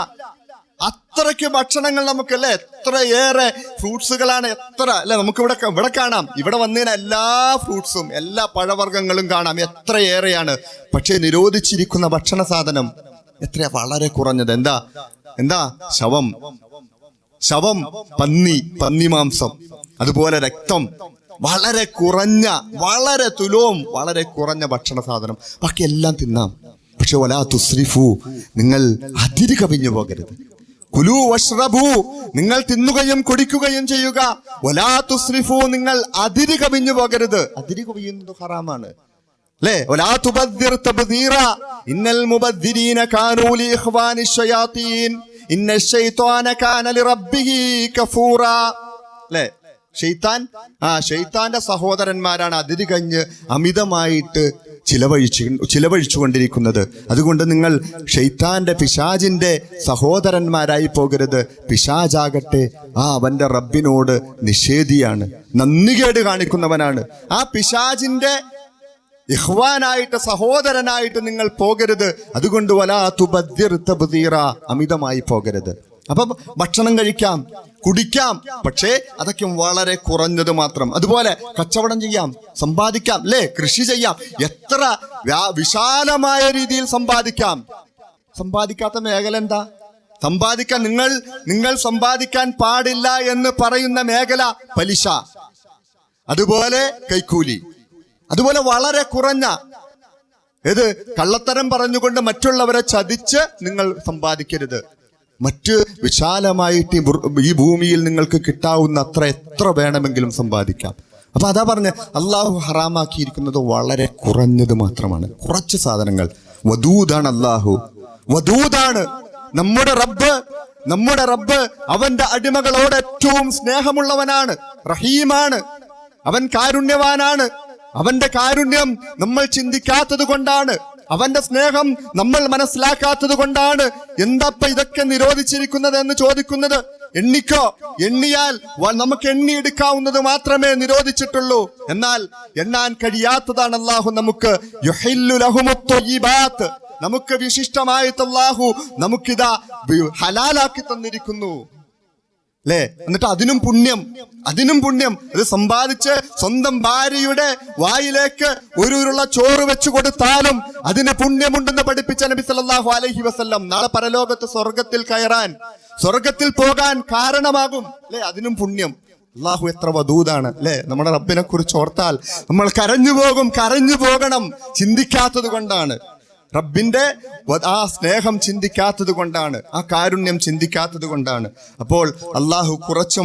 അത്രയ്ക്ക് ഭക്ഷണങ്ങൾ നമുക്കല്ലേ, എത്രയേറെ ഫ്രൂട്ട്സുകളാണ്, എത്ര, അല്ലെ? നമുക്ക് ഇവിടെ കാണാം. ഇവിടെ വന്നതിന് എല്ലാ ഫ്രൂട്ട്സും, എല്ലാ പഴവർഗ്ഗങ്ങളും കാണാം, എത്രയേറെയാണ്. പക്ഷെ നിരോധിച്ചിരിക്കുന്ന ഭക്ഷണ സാധനം എത്രയാ? വളരെ കുറഞ്ഞത്. എന്താ? ശവം, പന്നി മാംസം, അതുപോലെ രക്തം, വളരെ കുറഞ്ഞ, വളരെ തുലോം, വളരെ കുറഞ്ഞ ഭക്ഷണ സാധനം. ബാക്കി എല്ലാം തിന്നാം. പക്ഷെ വലാ തുസ്രിഫു, നിങ്ങൾ അതിര് കവിഞ്ഞു പോകരുത്. കുലു വഷ്റബു, നിങ്ങൾ തിന്നുകയും കുടിക്കുകയും ചെയ്യുക. വലാ തുസ്രിഫു, നിങ്ങൾ അതിര് കവിഞ്ഞു പോകരുത്. അതിര് കവിയുന്നത് ഹറാമാണ്, അല്ലേ? വലാ തുബദ്ദിർ തബ്ദീറ ഇന്നൽ മുബദ്ദിരീന കാനൂ ലിഇഖ്വാനിശ് ശയാതീൻ ഇന്നശ് ശൈത്വാന കാന ലിറബ്ബിഹി കഫൂറാ, അല്ലേ? ഷെയ്ത്താന്റെ സഹോദരന്മാരാണ് അതിര് കഴിഞ്ഞ് അമിതമായിട്ട് ചിലവഴിച്ചുകൊണ്ടിരിക്കുന്നത്. അതുകൊണ്ട് നിങ്ങൾ ഷെയ്ത്താന്റെ, പിശാചിന്റെ സഹോദരന്മാരായി പോകരുത്. പിശാചാകട്ടെ അവന്റെ റബ്ബിനോട് നിഷേധിയാണ്, നന്ദികേട് കാണിക്കുന്നവനാണ്. ആ പിശാചിന്റെ ഇഖ്വാനായിട്ട്, സഹോദരനായിട്ട് നിങ്ങൾ പോകരുത്. അതുകൊണ്ട് വലാ തുബദ്ദിർ തബ്ദീറ, അമിതമായി പോകരുത്. അപ്പം ഭക്ഷണം കഴിക്കാം, കുടിക്കാം, പക്ഷേ അതൊക്കെ വളരെ കുറഞ്ഞത് മാത്രം. അതുപോലെ കച്ചവടം ചെയ്യാം, സമ്പാദിക്കാം, അല്ലേ? കൃഷി ചെയ്യാം, എത്ര വിശാലമായ രീതിയിൽ സമ്പാദിക്കാം. സമ്പാദിക്കാത്ത മേഖല എന്താ? സമ്പാദിക്കാൻ നിങ്ങൾ സമ്പാദിക്കാൻ പാടില്ല എന്ന് പറയുന്ന മേഖല പലിശ, അതുപോലെ കൈക്കൂലി, അതുപോലെ വളരെ കുറഞ്ഞ ഏത് കള്ളത്തരം പറഞ്ഞുകൊണ്ട് മറ്റുള്ളവരെ ചതിച്ച് നിങ്ങൾ സമ്പാദിക്കരുത്. മറ്റ് വിശാലമായിട്ട് ഈ ഭൂമിയിൽ നിങ്ങൾക്ക് കിട്ടാവുന്ന എത്ര വേണമെങ്കിലും സമ്പാദിക്കാം. അപ്പൊ അതാ പറഞ്ഞ അള്ളാഹു ഹറാമാക്കിയിരിക്കുന്നത് വളരെ കുറഞ്ഞത് മാത്രമാണ്, കുറച്ച് സാധനങ്ങൾ. വദൂദാണ് അള്ളാഹു, വദൂദാണ് നമ്മുടെ റബ്ബ്. അവന്റെ അടിമകളോട് ഏറ്റവും സ്നേഹമുള്ളവനാണ്, റഹീമാണ്, അവൻ കാരുണ്യവാനാണ്. അവന്റെ കാരുണ്യം നമ്മൾ ചിന്തിക്കാത്തത് കൊണ്ടാണ്, അവന്റെ സ്നേഹം നമ്മൾ മനസ്സിലാക്കാത്തത് കൊണ്ടാണ് എന്താപ്പ ഇതൊക്കെ നിരോധിച്ചിരിക്കുന്നത് എന്ന് ചോദിക്കുന്നത്. എണ്ണിയാൽ നമുക്ക് എണ്ണിയെടുക്കാവുന്നത് മാത്രമേ നിരോധിച്ചിട്ടുള്ളൂ. എന്നാൽ എണ്ണാൻ കഴിയാത്തതാണ് അല്ലാഹു നമുക്ക് യുഹില്ലു ലഹുമുത് ത്വയ്യിബാത്ത്, നമുക്ക് വിശിഷ്ടമായിട്ട് അല്ലാഹു നമുക്കിതാ ഹലാലാക്കി തന്നിരിക്കുന്നു അല്ലേ. എന്നിട്ട് അതിനും പുണ്യം. അത് സമ്പാദിച്ച് സ്വന്തം ഭാര്യയുടെ വായിലേക്ക് ഒരു ഉരുള ചോറ് വെച്ചു കൊടുത്താലും അതിന് പുണ്യമുണ്ടെന്ന് പഠിപ്പിച്ച നബി സല്ലല്ലാഹു അലൈഹി വസല്ലം. നാളെ പരലോകത്ത് സ്വർഗത്തിൽ പോകാൻ കാരണമാകും അല്ലെ, അതിനും പുണ്യം. അള്ളാഹു എത്ര വദൂദാണ് അല്ലെ. നമ്മുടെ റബ്ബിനെ കുറിച്ച് ഓർത്താൽ നമ്മൾ കരഞ്ഞു പോകണം. ചിന്തിക്കാത്തത് കൊണ്ടാണ്, റബ്ബിന്റെ ആ സ്നേഹം ചിന്തിക്കാത്തത് കൊണ്ടാണ്, ആ കാരുണ്യം ചിന്തിക്കാത്തത് കൊണ്ടാണ്. അപ്പോൾ അള്ളാഹു കുറച്ചു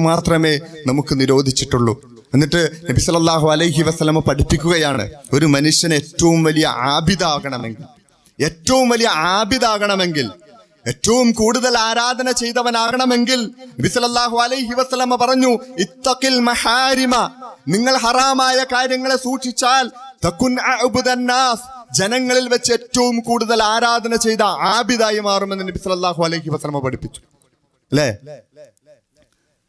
മാത്രമേ നമുക്ക് നിരോധിച്ചിട്ടുള്ളൂ. എന്നിട്ട് നബി സല്ലല്ലാഹു അലൈഹി വസല്ലം പഠിപ്പിക്കുകയാണ്, ഒരു മനുഷ്യന് ഏറ്റവും വലിയ ആബിദാകണമെങ്കിൽ, ഏറ്റവും കൂടുതൽ ആരാധന ചെയ്തവനാകണമെങ്കിൽ നബി സല്ലല്ലാഹു അലൈഹി വസല്ലം പറഞ്ഞു, ഇത്തഖിൽ മഹാരിമ, നിങ്ങൾ ഹറാമായ കാര്യങ്ങളെ സൂക്ഷിച്ചാൽ തകുൻ അഅ്ബദൻ നാസ്, ജനങ്ങളിൽ വെച്ച് ഏറ്റവും കൂടുതൽ ആരാധന ചെയ്ത ആബിദായി മാറുമെന്ന് നബി സല്ലല്ലാഹു അലൈഹി വസല്ലം പഠിപ്പിച്ചു അല്ലേ.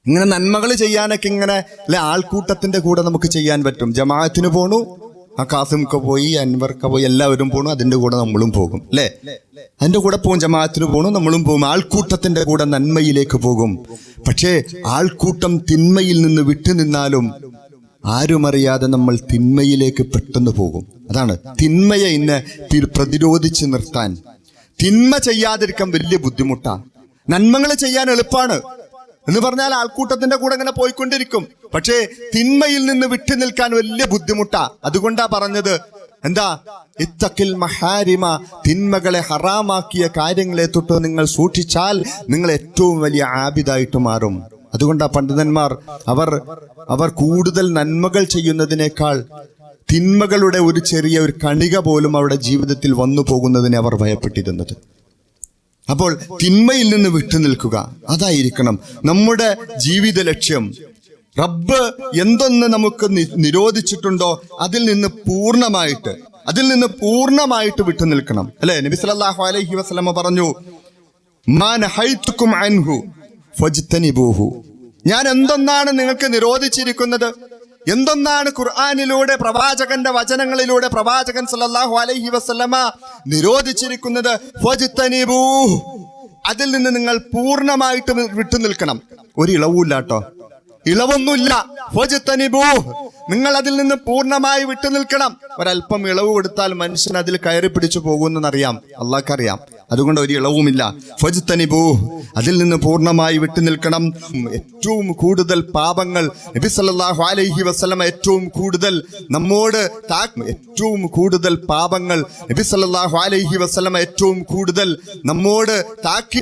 ഇങ്ങനെ നന്മകൾ ചെയ്യാനൊക്കെ ഇങ്ങനെ അല്ലെ ആൾക്കൂട്ടത്തിന്റെ കൂടെ നമുക്ക് ചെയ്യാൻ പറ്റും. ജമാഅത്തിന് പോണു, ആ കാസിംക്ക് പോയി, അൻവർക്ക പോയി, എല്ലാവരും പോണു, അതിന്റെ കൂടെ നമ്മളും പോകും അല്ലെ. അതിന്റെ കൂടെ പോകും, ജമാഅത്തിന് പോണു, നമ്മളും പോകും, ആൾക്കൂട്ടത്തിന്റെ കൂടെ നന്മയിലേക്ക് പോകും. പക്ഷേ ആൾക്കൂട്ടം തിന്മയിൽ നിന്ന് വിട്ടുനിന്നാലും ആരുമറിയാതെ നമ്മൾ തിന്മയിലേക്ക് പെട്ടെന്ന് പോകും. അതാണ് തിന്മയെ പ്രതിരോധിച്ച് നിർത്താൻ. തിന്മ ചെയ്യാതിരിക്കാൻ വലിയ ബുദ്ധിമുട്ടാണ്, നന്മകൾ ചെയ്യാൻ എളുപ്പമാണ് എന്ന് പറഞ്ഞാൽ ആൾക്കൂട്ടത്തിന്റെ കൂടെ ഇങ്ങനെ പോയിക്കൊണ്ടിരിക്കും. പക്ഷേ തിന്മയിൽ നിന്ന് വിട്ടു നിൽക്കാൻ വലിയ ബുദ്ധിമുട്ടാ. അതുകൊണ്ടാ പറഞ്ഞത് എന്താ, ഇത്തഖിൽ മഹാരിമ, തിന്മകളെ ഹറാമാക്കിയ കാര്യങ്ങളെ തൊട്ട് നിങ്ങൾ സൂക്ഷിച്ചാൽ നിങ്ങൾ ഏറ്റവും വലിയ ആബിദായിട്ട് മാറും. അതുകൊണ്ടാ പണ്ഡിതന്മാർ അവർ കൂടുതൽ നന്മകൾ ചെയ്യുന്നതിനേക്കാൾ തിന്മകളുടെ ഒരു ചെറിയ കണിക പോലും അവരുടെ ജീവിതത്തിൽ വന്നു പോകുന്നതിനെ അവർ ഭയപ്പെട്ടിരുന്നത്. അപ്പോൾ തിന്മയിൽ നിന്ന് വിട്ടുനിൽക്കുക, അതായിരിക്കണം നമ്മുടെ ജീവിത ലക്ഷ്യം. റബ്ബ് എന്തൊന്ന് നമുക്ക് നിരോധിച്ചിട്ടുണ്ടോ അതിൽ നിന്ന് പൂർണ്ണമായിട്ട് വിട്ടുനിൽക്കണം അല്ലെ. നബി സല്ലല്ലാഹു അലൈഹി വസല്ലം പറഞ്ഞു, മാ നഹൈതുകും അൻഹു ഫജ്തനിബൂഹു, ഞാൻ എന്തൊന്നാണ് നിങ്ങൾക്ക് നിരോധിച്ചിരിക്കുന്നത്, എന്തൊന്നാണ് ഖുർആനിലൂടെ പ്രവാചകന്റെ വചനങ്ങളിലൂടെ പ്രവാചകൻ സല്ലല്ലാഹു അലൈഹി വസല്ലമ നിരോധിച്ചിരിക്കുന്നത്, ഫജ്തനിബൂഹു, അതിൽ നിന്ന് നിങ്ങൾ പൂർണ്ണമായിട്ട് വിട്ടുനിൽക്കണം. ഒരു ഇളവുമില്ലാട്ടോ, ഇളവൊന്നുമില്ല. ഫജ്തനിബൂഹു, നിങ്ങൾ അതിൽ നിന്ന് പൂർണ്ണമായി വിട്ടുനിൽക്കണം. ഒരല്പം ഇളവ് കൊടുത്താൽ മനുഷ്യൻ അതിൽ കയറി പിടിച്ചു പോകുമെന്നറിയാം, അള്ളാഹ്ക്കറിയാം. അതുകൊണ്ട് ഒരു ഇളവുമില്ല. ഫജ്തനിബൂഹു, അതിൽ നിന്ന് പൂർണ്ണമായി വിട്ടുനിൽക്കണം. ഏറ്റവും കൂടുതൽ പാപങ്ങൾ നബി സല്ലല്ലാഹു അലൈഹി വസല്ലം ഏറ്റവും കൂടുതൽ നമ്മോട് ഏറ്റവും കൂടുതൽ പാപങ്ങൾ നബി സല്ലല്ലാഹു അലൈഹി വസല്ലം ഏറ്റവും കൂടുതൽ നമ്മോട്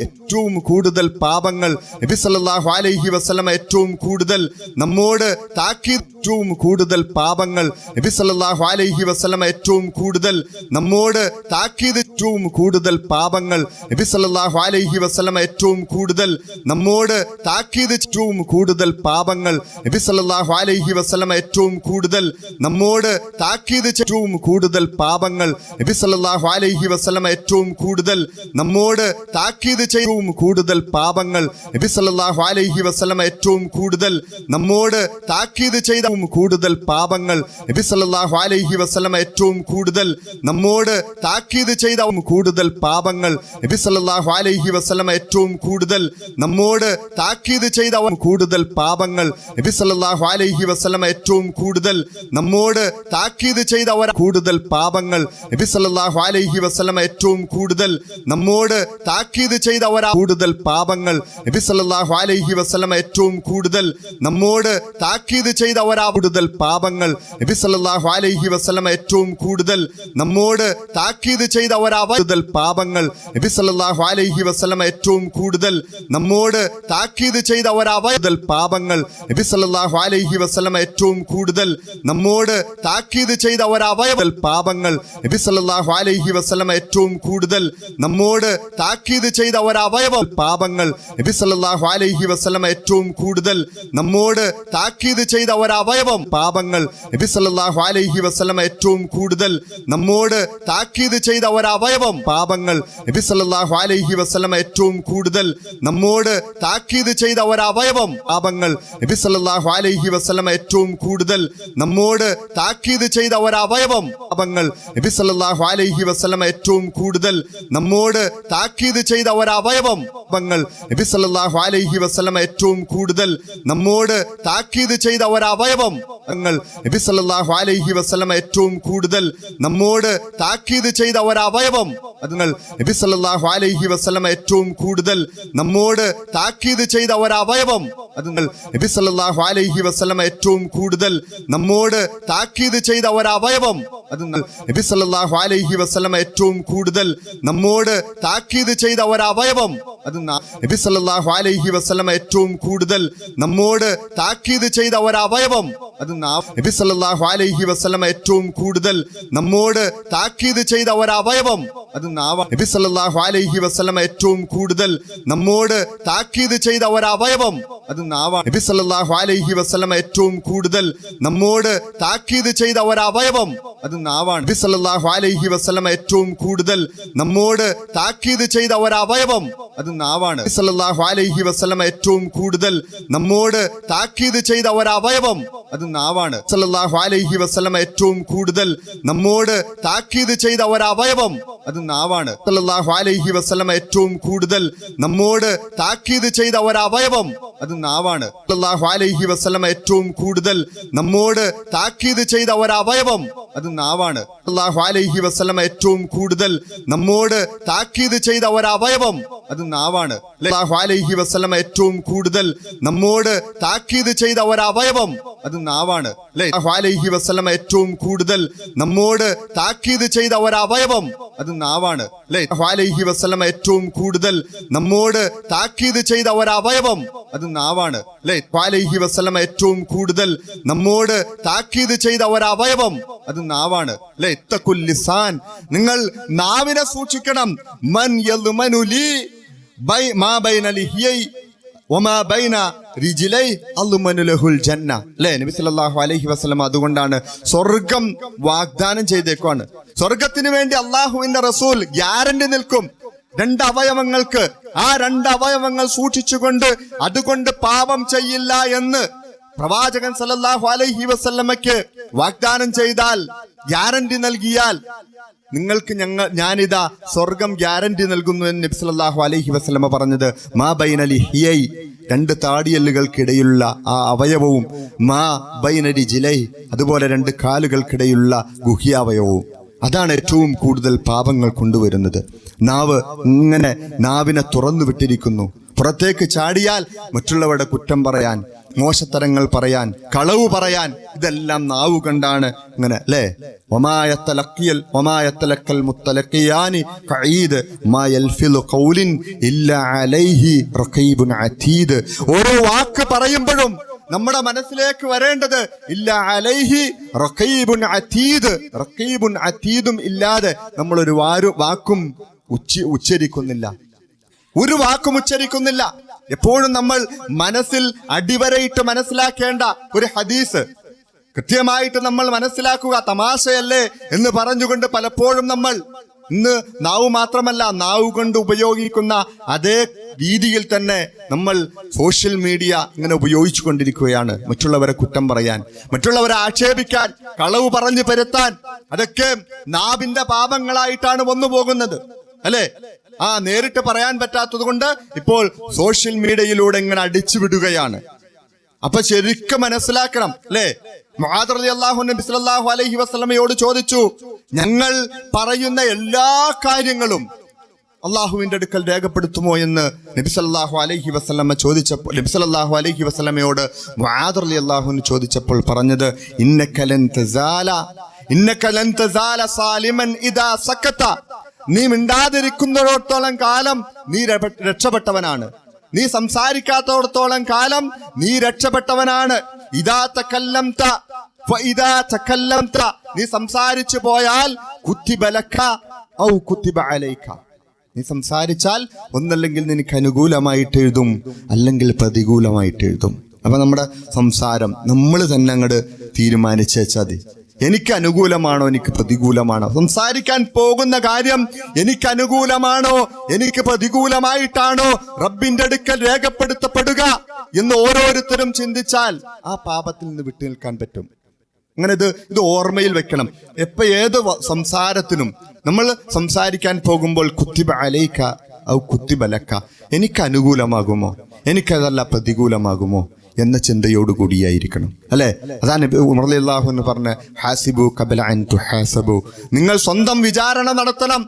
ഏറ്റവും കൂടുതൽ പാപങ്ങൾ നബി സല്ലല്ലാഹു അലൈഹി വസല്ലം ഏറ്റവും കൂടുതൽ നമ്മോട് ഏറ്റവും കൂടുതൽ പാപങ്ങൾ നബി സല്ലല്ലാഹു അലൈഹി വസല്ലം ഏറ്റവും കൂടുതൽ നമ്മോട് ഏറ്റവും കൂടുതൽ പാപങ്ങൾ നബി സല്ലല്ലാഹു അലൈഹി വസല്ലം ഏറ്റവും കൂടുതൽ നമ്മോട് ഏറ്റവും കൂടുതൽ പാപങ്ങൾ നബി സല്ലല്ലാഹു അലൈഹി വസല്ലം ഏറ്റവും കൂടുതൽ നമ്മോട് ഏറ്റവും കൂടുതൽ പാപങ്ങൾ നബി സല്ലല്ലാഹു അലൈഹി വസല്ലം ഏറ്റവും കൂടുതൽ നമ്മോട് ഏറ്റവും കൂടുതൽ പാപങ്ങൾ നബി സല്ലല്ലാഹു അലൈഹി വസല്ലം ഏറ്റവും കൂടുതൽ നമ്മോട് കൂടുതൽ പാപങ്ങൾ നബി സല്ലല്ലാഹു അലൈഹി വസല്ലം ഏറ്റവും കൂടുതൽ നമ്മോട് കൂടുതൽ പാപങ്ങൾ പാപങ്ങൾ നബി സല്ലല്ലാഹു അലൈഹി വസല്ലമ ഏറ്റവും കൂടുതൽ നമ്മോട് താക്കീത് ചെയ്ത കൂടുതൽ പാപങ്ങൾ നബി സല്ലല്ലാഹു അലൈഹി വസല്ലമ ഏറ്റവും കൂടുതൽ നമ്മോട് താക്കീത് ചെയ്ത കൂടുതൽ പാപങ്ങൾ നബി സല്ലല്ലാഹു അലൈഹി വസല്ലമ ഏറ്റവും കൂടുതൽ നമ്മോട് താക്കീത് ചെയ്ത കൂടുതൽ പാപങ്ങൾ നബി സല്ലല്ലാഹു അലൈഹി വസല്ലമ ഏറ്റവും കൂടുതൽ നമ്മോട് താക്കീത് ചെയ്ത കൂടുതൽ പാപങ്ങൾ നബി സല്ലല്ലാഹു അലൈഹി വസല്ലമ ഏറ്റവും കൂടുതൽ നമ്മോട് താക്കീത് ചെയ്ത കൂടുതൽ പാപങ്ങൾ നബി സല്ലല്ലാഹു അലൈഹി വസല്ലമ ഏറ്റവും കൂടുതൽ നമ്മോട് താക്കീത് ചെയ്ത കൂടുതൽ പാപങ്ങൾ നബി സല്ലല്ലാഹു അലൈഹി വസല്ലമ ഏറ്റവും കൂടുതൽ നമ്മോട് താക്കീത് ചെയ്ത പാപങ്ങൾ നബി സല്ലല്ലാഹു അലൈഹി വസല്ലമ ഏറ്റവും കൂടുതൽ നമ്മോട് താക്കീത് ചെയ്ത പാപങ്ങൾ നബി സല്ലല്ലാഹു അലൈഹി വസല്ലമ ഏറ്റവും കൂടുതൽ നമ്മോട് താക്കീത് ചെയ്ത പാപങ്ങൾ നബി സല്ലല്ലാഹു അലൈഹി വസല്ലമ ഏറ്റവും കൂടുതൽ നമ്മോട് താക്കീത് ചെയ്ത പാപങ്ങൾ നബി സല്ലല്ലാഹു അലൈഹി വസല്ലമ ഏറ്റവും കൂടുതൽ നമ്മോട് താക്കീത് ചെയ്ത പാപങ്ങൾ നബി സല്ലല്ലാഹു അലൈഹി വസല്ലമ ഏറ്റവും കൂടുതൽ നമ്മോട് താക്കീത് ചെയ്ത പാപങ്ങൾ നബി സല്ലല്ലാഹു അലൈഹി വസല്ലമ ഏറ്റവും കൂടുതൽ നമ്മോട് താക്കീത് ചെയ്ത പാപങ്ങൾ നബി സല്ലല്ലാഹു അലൈഹി വസല്ലമ ഏറ്റവും കൂടുതൽ നമ്മോട് താക്കീത് ചെയ്ത പാപങ്ങൾ നബി സല്ലല്ലാഹു അലൈഹി വസല്ലമ ഏറ്റവും കൂടുതൽ നമ്മോട് താക്കീത് ചെയ്ത പാപങ്ങൾ നബി സല്ലല്ലാഹു അലൈഹി വസല്ലമ ഏറ്റവും കൂടുതൽ നമ്മോട് താക്കീത് ചെയ്ത പാപങ്ങൾ നബി സല്ലല്ലാഹു അലൈഹി വസല്ലമ ഏറ്റവും കൂടുതൽ നമ്മോട് താക്കീത് ചെയ്ത നബി സല്ലല്ലാഹു അലൈഹി വസല്ലമ ഏറ്റവും കൂടുതൽ നമ്മോട് താക്കീത് ചെയ്ത നബി സല്ലല്ലാഹു അലൈഹി വസല്ലമ ഏറ്റവും കൂടുതൽ നമ്മോട് താക്കീത് ചെയ്ത നബി സല്ലല്ലാഹു അലൈഹി വസല്ലമ ഏറ്റവും കൂടുതൽ നമ്മോട് താക്കീത് ചെയ്ത നബി സല്ലല്ലാഹു അലൈഹി വസല്ലമ ഏറ്റവും കൂടുതൽ നമ്മോട് താക്കീത് ചെയ്ത നബി സല്ലല്ലാഹു അലൈഹി വസല്ലമ ഏറ്റവും കൂടുതൽ നമ്മോട് താക്കീത് ചെയ്ത നബി സല്ലല്ലാഹു അലൈഹി വസല്ലമ ഏറ്റവും കൂടുതൽ നമ്മോട് താക്കീത് ചെയ്ത നബി സല്ലല്ലാഹു അലൈഹി വസല്ലമ ഏറ്റവും കൂടുതൽ നമ്മോട് താക്കീത് ചെയ്ത സല്ലല്ലാഹു അലൈഹി വസല്ലമ ഏറ്റവും കൂടുതൽ നമ്മോട് താക്കീത് ചെയ്ത സല്ലല്ലാഹു അലൈഹി വസല്ലമ ഏറ്റവും കൂടുതൽ നമ്മോട് താക്കീത് ചെയ്ത സല്ലല്ലാഹു അലൈഹി വസല്ലമ ഏറ്റവും കൂടുതൽ നമ്മോട് താക്കീത് ചെയ്ത സല്ലല്ലാഹു അലൈഹി വസല്ലമ ഏറ്റവും കൂടുതൽ നമ്മോട് താക്കീത് ചെയ്ത സല്ലല്ലാഹു അലൈഹി വസല്ലമ ഏറ്റവും കൂടുതൽ നമ്മോട് താക്കീത് ചെയ്ത സല്ലല്ലാഹു അലൈഹി വസല്ലമ ഏറ്റവും കൂടുതൽ നമ്മോട് താക്കീത് ചെയ്ത സല്ലല്ലാഹു അലൈഹി വസല്ലമ ഏറ്റവും കൂടുതൽ നമ്മോട് താക്കീത് ചെയ്ത അലൈഹി വസല്ലമ ഏറ്റവും കൂടുതൽ നമ്മോട് താക്കീത് ചെയ്ത ലിസാൻ, നിങ്ങൾ നാവിനെ സൂക്ഷിക്കണം. മൻ യൽമനു ലി മാ ബൈന ലിഹിയൈ വമാ ബൈന റിജ്ലൈ അൽമനു ലഹുൽ ജന്ന. നബി സല്ലല്ലാഹു അലൈഹി വസല്ലം അതുകൊണ്ടാണ് സ്വർഗം വാഗ്ദാനം ചെയ്തേക്കാണ്. സ്വർഗത്തിന് വേണ്ടി അള്ളാഹുവിന്റെ റസൂൽ ഗ്യാരണ്ടി നിൽക്കും. രണ്ട് അവയവങ്ങൾക്ക്, ആ രണ്ട് അവയവങ്ങൾ സൂക്ഷിച്ചുകൊണ്ട് അതുകൊണ്ട് പാപം ചെയ്യില്ല എന്ന് പ്രവാചകൻ സല്ലല്ലാഹു അലൈഹി വസല്ലമയ്ക്ക് വാഗ്ദാനം ചെയ്താൽ, ഗ്യാരണ്ടി നൽകിയാൽ, നിങ്ങൾക്ക് ഞാനിതാ സ്വർഗം ഗ്യാരണ്ടി നൽകുന്നു എന്ന് നബി സല്ലല്ലാഹു അലൈഹി വസല്ലമ പറഞ്ഞത് മാ ബൈന ലിഹിയൈ, രണ്ട് താടിയല്ലുകൾക്കിടയിലുള്ള ആ അവയവവും, മാ ബൈന റിജ്ലൈ, അതുപോലെ രണ്ട് കാലുകൾക്കിടയിലുള്ള ഗുഹ്യാവയവവും. അതാണ് ഏറ്റവും കൂടുതൽ പാപങ്ങൾ കൊണ്ടുവരുന്നത്. നാവ് ഇങ്ങനെ നാവിനെ തുറന്നു വിട്ടിരിക്കുന്നു. പുറത്തേക്ക് ചാടിയാൽ മറ്റുള്ളവരുടെ കുറ്റം പറയാൻ, മോശത്തരങ്ങൾ പറയാൻ, കളവ് പറയാൻ, ഇതെല്ലാം നാവു കണ്ടാണ് ഇങ്ങനെ. ഓരോ വാക്ക് പറയുമ്പോഴും നമ്മുടെ മനസ്സിലേക്ക് വരേണ്ടത് ഇല്ല അലൈഹി റഖീബുൻ അതീദ്. റഖീബുൻ അതീദും ഇല്ലാതെ നമ്മൾ ഒരു വാക്കും ഉച്ചരിക്കുന്നില്ല, ഒരു വാക്കും ഉച്ചരിക്കുന്നില്ല. എപ്പോഴും നമ്മൾ മനസ്സിൽ അടിവരയിട്ട് മനസ്സിലാക്കേണ്ട ഒരു ഹദീസ് കൃത്യമായിട്ട് നമ്മൾ മനസ്സിലാക്കുക. തമാശയല്ലേ എന്ന് പറഞ്ഞുകൊണ്ട് പലപ്പോഴും നമ്മൾ ഇന്ന് നാവ് മാത്രമല്ല, നാവ് കൊണ്ട് ഉപയോഗിക്കുന്ന അതേ രീതിയിൽ തന്നെ നമ്മൾ സോഷ്യൽ മീഡിയ ഇങ്ങനെ ഉപയോഗിച്ചു കൊണ്ടിരിക്കുകയാണ്. മറ്റുള്ളവരെ കുറ്റം പറയാൻ, മറ്റുള്ളവരെ ആക്ഷേപിക്കാൻ, കളവ് പറഞ്ഞു പരത്താൻ, അതൊക്കെ നാവിന്റെ പാപങ്ങളായിട്ടാണ് വന്നു പോകുന്നത്, അല്ലെ? നേരിട്ട് പറയാൻ പറ്റാത്തത് കൊണ്ട് ഇപ്പോൾ സോഷ്യൽ മീഡിയയിലൂടെ ഇങ്ങനെ അടിച്ചു വിടുകയാണ്. അപ്പൊ ശരിക്കും മനസ്സിലാക്കണം അല്ലേ? മുആദ് റളിയല്ലാഹു അൻഹു നബി സല്ലല്ലാഹു അലൈഹി വസല്ലമയോട് ചോദിച്ചു, ഞങ്ങൾ പറയുന്ന എല്ലാ കാര്യങ്ങളും അള്ളാഹുവിന്റെ അടുക്കൽ രേഖപ്പെടുത്തുമോ എന്ന് നബി സല്ലല്ലാഹു അലൈഹി വസല്ലമ ചോദിച്ചപ്പോൾ, നബി സല്ലല്ലാഹു അലൈഹി വസല്ലമയോട് മുആദ് റളിയല്ലാഹു അൻഹു ചോദിച്ചപ്പോൾ പറഞ്ഞത്, ഇന്നക ലൻ തസാല സാലിമൻ ഇദാ സക്കത, നീ മിണ്ടാതിരിക്കുന്നിടത്തോളം കാലം നീ രക്ഷപ്പെട്ടവനാണ്, നീ സംസാരിക്കാത്തടത്തോളം കാലം നീ രക്ഷപ്പെട്ടവനാണ്. ഇദാ തകല്ലംത ഫഇദാ തകല്ലംത, നീ സംസാരിച്ചു പോയാൽ കുത്തിബ ലക ഔ കുത്തിബ അലൈക, നീ സംസാരിച്ചാൽ ഒന്നല്ലെങ്കിൽ നിനക്ക് അനുകൂലമായിട്ട് എഴുതും, അല്ലെങ്കിൽ പ്രതികൂലമായിട്ട് എഴുതും. അപ്പൊ നമ്മുടെ സംസാരം നമ്മൾ തന്നെ അങ്ങോട്ട് തീരുമാനിച്ചാൽ മതി. എനിക്ക് അനുകൂലമാണോ എനിക്ക് പ്രതികൂലമാണോ? സംസാരിക്കാൻ പോകുന്ന കാര്യം എനിക്ക് അനുകൂലമാണോ എനിക്ക് പ്രതികൂലമായിട്ടാണോ റബ്ബിന്റെ അടുക്കൽ രേഖപ്പെടുത്തപ്പെടുക എന്ന് ഓരോരുത്തരും ചിന്തിച്ചാൽ ആ പാപത്തിൽ നിന്ന് വിട്ടു നിൽക്കാൻ പറ്റും. അങ്ങനെ ഇത് ഓർമ്മയിൽ വെക്കണം. ഏത് സംസാരത്തിനും നമ്മൾ സംസാരിക്കാൻ പോകുമ്പോൾ കുത്തിബ അലൈക ഔ കുത്തിബ ലക, എനിക്ക് അനുകൂലമാകുമോ എനിക്കതല്ല പ്രതികൂലമാകുമോ എന്ന ചിന്തയോടുകൂടിയായിരിക്കണം അല്ലെ? അതാണ് ഉമർ റളിയല്ലാഹു അൻഹു പറഞ്ഞ, ഹാസിബു ഖബല അൻ തുഹാസബു, നിങ്ങൾ സ്വന്തം വിചാരണ നടത്തണം.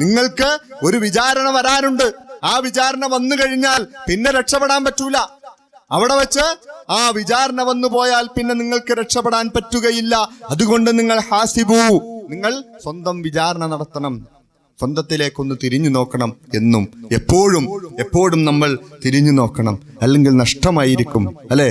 നിങ്ങൾക്ക് ഒരു വിചാരണ വരാനുണ്ട്. ആ വിചാരണ വന്നു കഴിഞ്ഞാൽ പിന്നെ രക്ഷപ്പെടാൻ പറ്റൂല. അവിടെ വെച്ച് ആ വിചാരണ വന്നു പോയാൽ പിന്നെ നിങ്ങൾക്ക് രക്ഷപ്പെടാൻ പറ്റുകയില്ല. അതുകൊണ്ട് നിങ്ങൾ ഹാസിബു, നിങ്ങൾ സ്വന്തം വിചാരണ നടത്തണം, സ്വന്തത്തിലേക്കൊന്ന് തിരിഞ്ഞു നോക്കണം. എന്നും എപ്പോഴും നമ്മൾ തിരിഞ്ഞു നോക്കണം, അല്ലെങ്കിൽ നഷ്ടമായിരിക്കും അല്ലെ?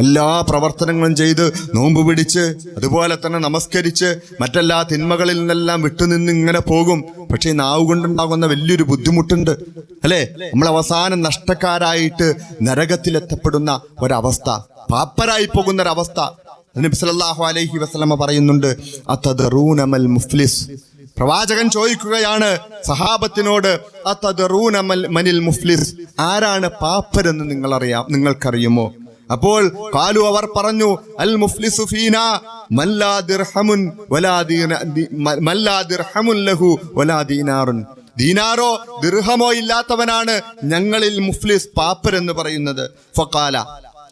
എല്ലാ പ്രവർത്തനങ്ങളും ചെയ്ത് നോമ്പ് പിടിച്ച് അതുപോലെ തന്നെ നമസ്കരിച്ച് മറ്റെല്ലാ തിന്മകളിൽ നിന്നെല്ലാം വിട്ടുനിന്ന് ഇങ്ങനെ പോകും. പക്ഷെ നാവ് കൊണ്ടുണ്ടാകുന്ന വലിയൊരു ബുദ്ധിമുട്ടുണ്ട് അല്ലെ? നമ്മൾ അവസാനം നഷ്ടക്കാരായിട്ട് നരകത്തിലെത്തപ്പെടുന്ന ഒരവസ്ഥ, പാപ്പരായി പോകുന്ന ഒരവസ്ഥ. നബി സല്ലല്ലാഹു അലൈഹി വസല്ലമ പറയുന്നുണ്ട്, അതദറൂന മൽ മുഫ്ലിസ്, പ്രവാചകൻ ചോദിക്കുകയാണ് സഹാബത്തിനോട്, അതദറൂന മനിൽ മുഫ്ലിസ്, ആരാണ് പാപ്പരെന്ന് നിങ്ങൾക്കറിയുമോ? അപ്പോൾ കാലു, അവർ പറഞ്ഞു, അൽ മുഫ്ലിസു ഫീനാ മല്ലാ ദിർഹമുൻ ലഹു വലാ ദീനാറുൻ, ദീനാറോ ദിർഹമോ ഇല്ലാത്തവനാണ് ഞങ്ങളിൽ മുഫ്ലിസ്, പാപ്പർ എന്ന് പറയുന്നത്. ഫഖാല,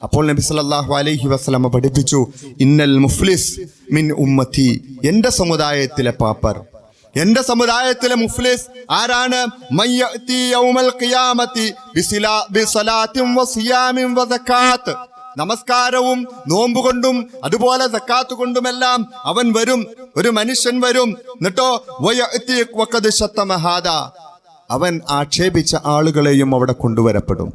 അപ്പോൾ നബി സല്ലല്ലാഹു അലൈഹി വസല്ലമ പഠിപ്പിച്ചു, ഇന്നൽ മുഫ്ലിസ് മിൻ ഉമ്മത്തി, എന്റെ സമുദായത്തിലെ പാപ്പർ, എന്റെ സമുദായത്തിലെ മുഫ്ലിസ് ആരാണ്? മയ്യഅതി യൗമൽ ഖിയാമത്തി ബിസലാത്തിൻ വസിയാമിൻ വസകാത്ത്, നമസ്കാരവും നോമ്പുകൊണ്ടും അതുപോലെ സക്കാത്ത് കൊണ്ടുമെല്ലാം അവൻ വരും, ഒരു മനുഷ്യൻ വരും. എന്നിട്ടോ വയഅതി വഖദ് ശതമ ഹാദാ, അവൻ ആക്ഷേപിച്ച ആളുകളെയും അവിടെ കൊണ്ടുവരപ്പെടും.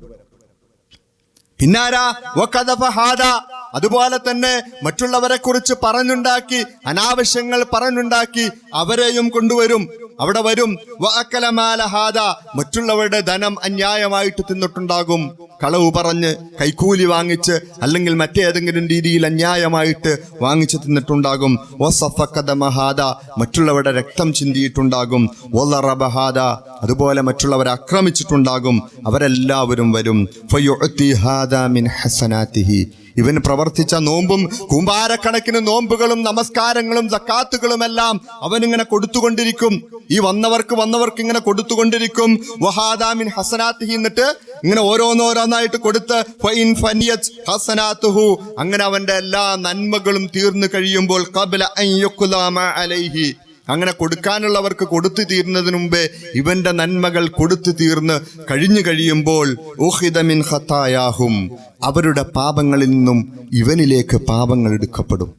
പിന്നാരാ? വഖദഫ ഹാദാ, അതുപോലെ തന്നെ മറ്റുള്ളവരെ കുറിച്ച് പറഞ്ഞുണ്ടാക്കി, അനാവശ്യങ്ങൾ പറഞ്ഞുണ്ടാക്കി അവരെയും കൊണ്ടുവരും, അവിടെ വരും. വഅക്കല മാല ഹാദാ, മറ്റുള്ളവരുടെ ധനം അന്യായമായിട്ട് തിന്നിട്ടുണ്ടാകും, കളവ് പറഞ്ഞ് കൈക്കൂലി വാങ്ങിച്ച് അല്ലെങ്കിൽ മറ്റേതെങ്കിലും രീതിയിൽ അന്യായമായിട്ട് വാങ്ങിച്ച് തിന്നിട്ടുണ്ടാകും. വസഫക ദമ ഹാദാ, മറ്റുള്ളവരുടെ രക്തം ചിന്തിയിട്ടുണ്ടാകും. വളറബ ഹാദാ, അതുപോലെ മറ്റുള്ളവരെ ആക്രമിച്ചിട്ടുണ്ടാകും. അവരെല്ലാവരും വരും. ഫയുഅതി ഹാദാ മിൻ ഹസനാതിഹി, ഇവൻ പ്രവർത്തിച്ച നോമ്പും കൂമ്പാരക്കണക്കിന് നോമ്പുകളും നമസ്കാരങ്ങളും സക്കാത്തുകളുമെല്ലാം അവനിങ്ങനെ കൊടുത്തുകൊണ്ടിരിക്കും. ഈ വന്നവർക്ക് ഇങ്ങനെ കൊടുത്തുകൊണ്ടിരിക്കും. വഹാദാ മിൻ ഹസനാതിഹി, എന്നിട്ട് ഇങ്ങനെ ഓരോന്നോരോന്നായിട്ട് കൊടുത്ത് ഫഇൻ ഫനിയത് ഹസനാതുഹു, അങ്ങനെ അവന്റെ എല്ലാ നന്മകളും തീർന്നു കഴിയുമ്പോൾ ഖബല അൻ യുഖ്ലാമ അലൈഹി, അങ്ങനെ കൊടുക്കാനുള്ളവർക്ക് കൊടുത്തു തീരുന്നതിന് മുമ്പേ ഇവന്റെ നന്മകൾ കൊടുത്തു തീർന്ന് കഴിഞ്ഞു കഴിയുമ്പോൾ ഉഖിദ മിൻ ഖതായാഹും, അവരുടെ പാപങ്ങളിൽ നിന്നും ഇവനിലേക്ക് പാപങ്ങൾ എടുക്കപ്പെടും.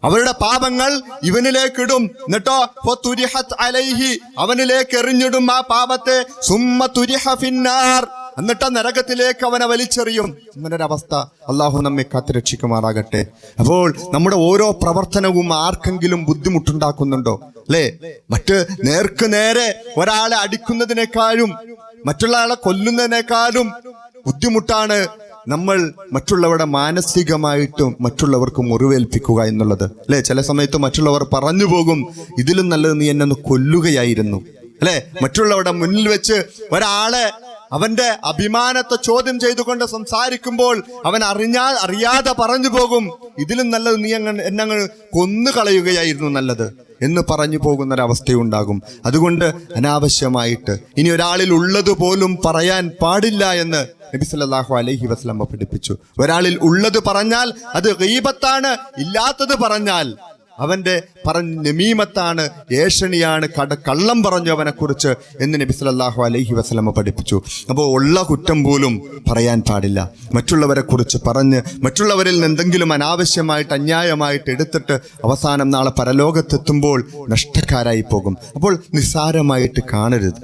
അവരുടെ പാപങ്ങൾ ഇവനിലേക്കിടും. എന്നിട്ടോ ഫതുരിഹത് അലൈഹി, അവനിലേക്ക് എറിഞ്ഞിടും ആ പാപത്തെ. സുമ്മ തുരിഹ ഫിന്നാർ, എന്നിട്ട് നരകത്തിലേക്ക് അവനെ വലിച്ചെറിയും. ഇങ്ങനൊരവസ്ഥ അള്ളാഹു നമ്മെ കാത്തുരക്ഷിക്കുമാറാകട്ടെ. അപ്പോൾ നമ്മുടെ ഓരോ പ്രവർത്തനവും ആർക്കെങ്കിലും ബുദ്ധിമുട്ടുണ്ടാക്കുന്നുണ്ടോ അല്ലേ? മറ്റ് നേർക്ക് നേരെ ഒരാളെ അടിക്കുന്നതിനേക്കാളും മറ്റുള്ള ആളെ കൊല്ലുന്നതിനേക്കാളും ബുദ്ധിമുട്ടാണ് നമ്മൾ മറ്റുള്ളവരുടെ മാനസികമായിട്ടും മറ്റുള്ളവർക്ക് മുറിവേൽപ്പിക്കുക എന്നുള്ളത് അല്ലെ? ചില സമയത്ത് മറ്റുള്ളവർ പറഞ്ഞു പോകും, ഇതിലും നല്ലത് നീ എന്നെ ഒന്ന് കൊല്ലുകയായിരുന്നു അല്ലെ? മറ്റുള്ളവരുടെ മുന്നിൽ വെച്ച് ഒരാളെ അവന്റെ അഭിമാനത്തെ ചോദ്യം ചെയ്തുകൊണ്ട് സംസാരിക്കുമ്പോൾ അവൻ അറിയാതെ പറഞ്ഞു പോകും, ഇതിലും നല്ലത് നീ എന്നെ കൊന്നു കളയുകയായിരുന്നു നല്ലത് എന്ന് പറഞ്ഞു പോകുന്നൊരവസ്ഥയുണ്ടാകും. അതുകൊണ്ട് അനാവശ്യമായിട്ട് ഇനി ഒരാളിൽ ഉള്ളത് പോലും പറയാൻ പാടില്ല എന്ന് നബി സല്ലല്ലാഹു അലൈഹി വസല്ലം പഠിപ്പിച്ചു. ഒരാളിൽ ഉള്ളത് പറഞ്ഞാൽ അത് ഗീബത്താണ്, ഇല്ലാത്തത് പറഞ്ഞാൽ അവന്റെ നമീമത്താണ്, ഏഷണിയാണ്, കള്ളം പറഞ്ഞു അവനെ കുറിച്ച് എന്ന് നബി സല്ലല്ലാഹു അലൈഹി വസല്ലം പഠിപ്പിച്ചു. അപ്പോൾ ഉള്ള കുറ്റം പോലും പറയാൻ പാടില്ല. മറ്റുള്ളവരെ കുറിച്ച് പറഞ്ഞ് മറ്റുള്ളവരിൽ നിന്ന് എന്തെങ്കിലും അനാവശ്യമായിട്ട് അന്യായമായിട്ട് എടുത്തിട്ട് അവസാനം നാളെ പരലോകത്തെത്തുമ്പോൾ നഷ്ടക്കാരായി പോകും. അപ്പോൾ നിസ്സാരമായിട്ട് കാണരുത്.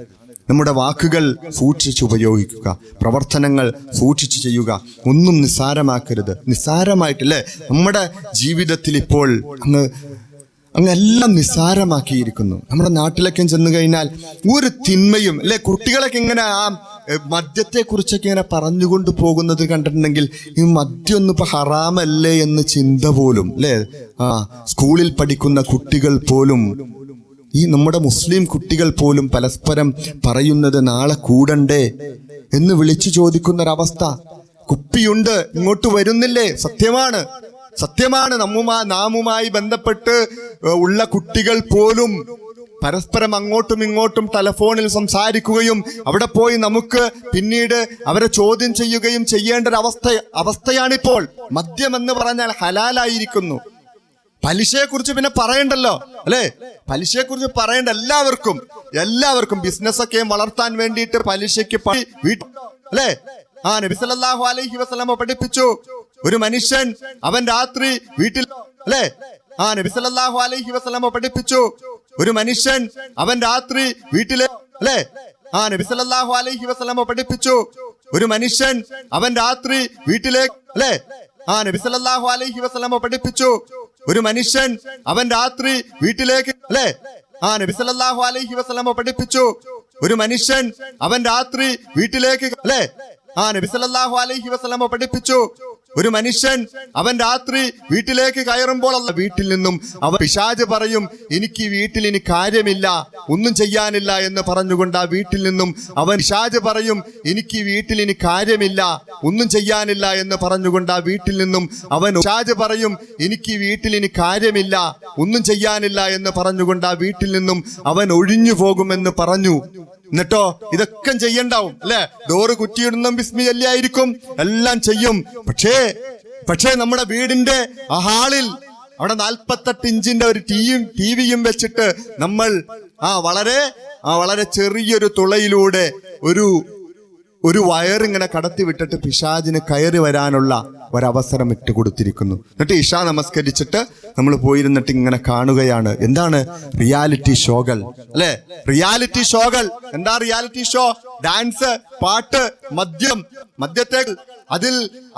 നമ്മുടെ വാക്കുകൾ സൂക്ഷിച്ച് ഉപയോഗിക്കുക, പ്രവർത്തനങ്ങൾ സൂക്ഷിച്ച് ചെയ്യുക, ഒന്നും നിസ്സാരമാക്കരുത്. നിസ്സാരമായിട്ടല്ലേ നമ്മുടെ ജീവിതത്തിൽ ഇപ്പോൾ അങ്ങെല്ലാം നിസ്സാരമാക്കിയിരിക്കുന്നു. നമ്മുടെ നാട്ടിലൊക്കെ ചെന്ന് കഴിഞ്ഞാൽ ഒരു തിന്മയും അല്ലെ, കുട്ടികളൊക്കെ ഇങ്ങനെ ആ മദ്യത്തെ കുറിച്ചൊക്കെ ഇങ്ങനെ പറഞ്ഞുകൊണ്ട് പോകുന്നത് കണ്ടിട്ടുണ്ടെങ്കിൽ ഈ മദ്യം ഒന്നും ഇപ്പൊ ഹറാമല്ലേ എന്ന് ചിന്ത പോലും അല്ലേ, സ്കൂളിൽ പഠിക്കുന്ന കുട്ടികൾ പോലും, ഈ നമ്മുടെ മുസ്ലിം കുട്ടികൾ പോലും പരസ്പരം പറയുന്നത് നാളെ കൂടണ്ടേ എന്ന് വിളിച്ചു ചോദിക്കുന്നൊരവസ്ഥ. കുപ്പിയുണ്ട്, ഇങ്ങോട്ട് വരുന്നില്ലേ? സത്യമാണ്. നാമുമായി ബന്ധപ്പെട്ട് ഉള്ള കുട്ടികൾ പോലും പരസ്പരം അങ്ങോട്ടും ഇങ്ങോട്ടും ടെലഫോണിൽ സംസാരിക്കുകയും അവിടെ പോയി നമുക്ക് പിന്നീട് അവരെ ചോദ്യം ചെയ്യുകയും ചെയ്യേണ്ട അവസ്ഥയാണിപ്പോൾ. മദ്യം എന്ന് പറഞ്ഞാൽ ഹലാലായിരിക്കുന്നു. പലിശയെ കുറിച്ച് പിന്നെ പറയണ്ടല്ലോ അല്ലെ, പലിശയെ കുറിച്ച് പറയേണ്ട എല്ലാവർക്കും ബിസിനസ്സൊക്കെ വളർത്താൻ വേണ്ടിയിട്ട് പലിശയ്ക്ക് അല്ലെ. നബി സല്ലല്ലാഹു അലൈഹി വസല്ലം പഠിപ്പിച്ചു, ഒരു മനുഷ്യൻ അവൻ രാത്രി വീട്ടിൽ അല്ലെ. നബി സല്ലല്ലാഹു അലൈഹി വസല്ലം പഠിപ്പിച്ചു, ഒരു മനുഷ്യൻ അവൻ രാത്രി വീട്ടിലെ അല്ലെ. നബി സല്ലല്ലാഹു അലൈഹി വസല്ലം പഠിപ്പിച്ചു, ഒരു മനുഷ്യൻ അവൻ രാത്രി വീട്ടിലേക്ക് അല്ലെ. നബി സല്ലല്ലാഹു അലൈഹി വസല്ലം പഠിപ്പിച്ചു, ഒരു മനുഷ്യൻ അവൻ രാത്രി വീട്ടിലേക്ക് അല്ലെ. നബി സല്ലല്ലാഹു അലൈഹി വസല്ലം പഠിപ്പിച്ചു, ഒരു മനുഷ്യൻ അവൻ രാത്രി വീട്ടിലേക്ക് അല്ലെ. നബി സല്ലല്ലാഹു അലൈഹി വസല്ലം പഠിപ്പിച്ചു, ഒരു മനുഷ്യൻ അവൻ രാത്രി വീട്ടിലേക്ക് കയറുമ്പോൾ വീട്ടിൽ നിന്നും അവൻ പിശാച് പറയും, എനിക്ക് വീട്ടിൽ ഇനി കാര്യമില്ല, ഒന്നും ചെയ്യാനില്ല എന്ന് പറഞ്ഞുകൊണ്ട് ആ വീട്ടിൽ നിന്നും അവൻ പിശാച് പറയും, എനിക്ക് വീട്ടിൽ ഇനി കാര്യമില്ല, ഒന്നും ചെയ്യാനില്ല എന്ന് പറഞ്ഞുകൊണ്ട് ആ വീട്ടിൽ നിന്നും അവൻ പിശാച് പറയും, എനിക്ക് വീട്ടിൽ ഇനി കാര്യമില്ല, ഒന്നും ചെയ്യാനില്ല എന്ന് പറഞ്ഞുകൊണ്ട് ആ വീട്ടിൽ നിന്നും അവൻ ഒഴിഞ്ഞു പോകുമെന്ന് പറഞ്ഞു. എന്നിട്ടോ ഇതൊക്കെ ചെയ്യണ്ടാവും അല്ലെ, ഡോറ് കുറ്റിയിടുന്ന ബിസ്മി ചൊല്ലിയായിരിക്കും, എല്ലാം ചെയ്യും. പക്ഷേ നമ്മുടെ വീടിന്റെ ആ ഹാളിൽ അവിടെ 48 ഇഞ്ചിന്റെ ഒരു ടിവിയും വെച്ചിട്ട് നമ്മൾ വളരെ ചെറിയൊരു തുളയിലൂടെ ഒരു വയറിങ്ങനെ കടത്തി വിട്ടിട്ട് പിശാചിന് കയറി വരാനുള്ള ഒരവസരം ഇട്ട് കൊടുത്തിരിക്കുന്നു. എന്നിട്ട് ഇഷ നമസ്കരിച്ചിട്ട് നമ്മൾ പോയിരുന്നിട്ട് ഇങ്ങനെ കാണുകയാണ്. എന്താണ്? റിയാലിറ്റി ഷോകൾ അല്ലെ, റിയാലിറ്റി ഷോകൾ. എന്താ റിയാലിറ്റി ഷോ? ഡാൻസ്, പാട്ട്, മദ്യത്തെ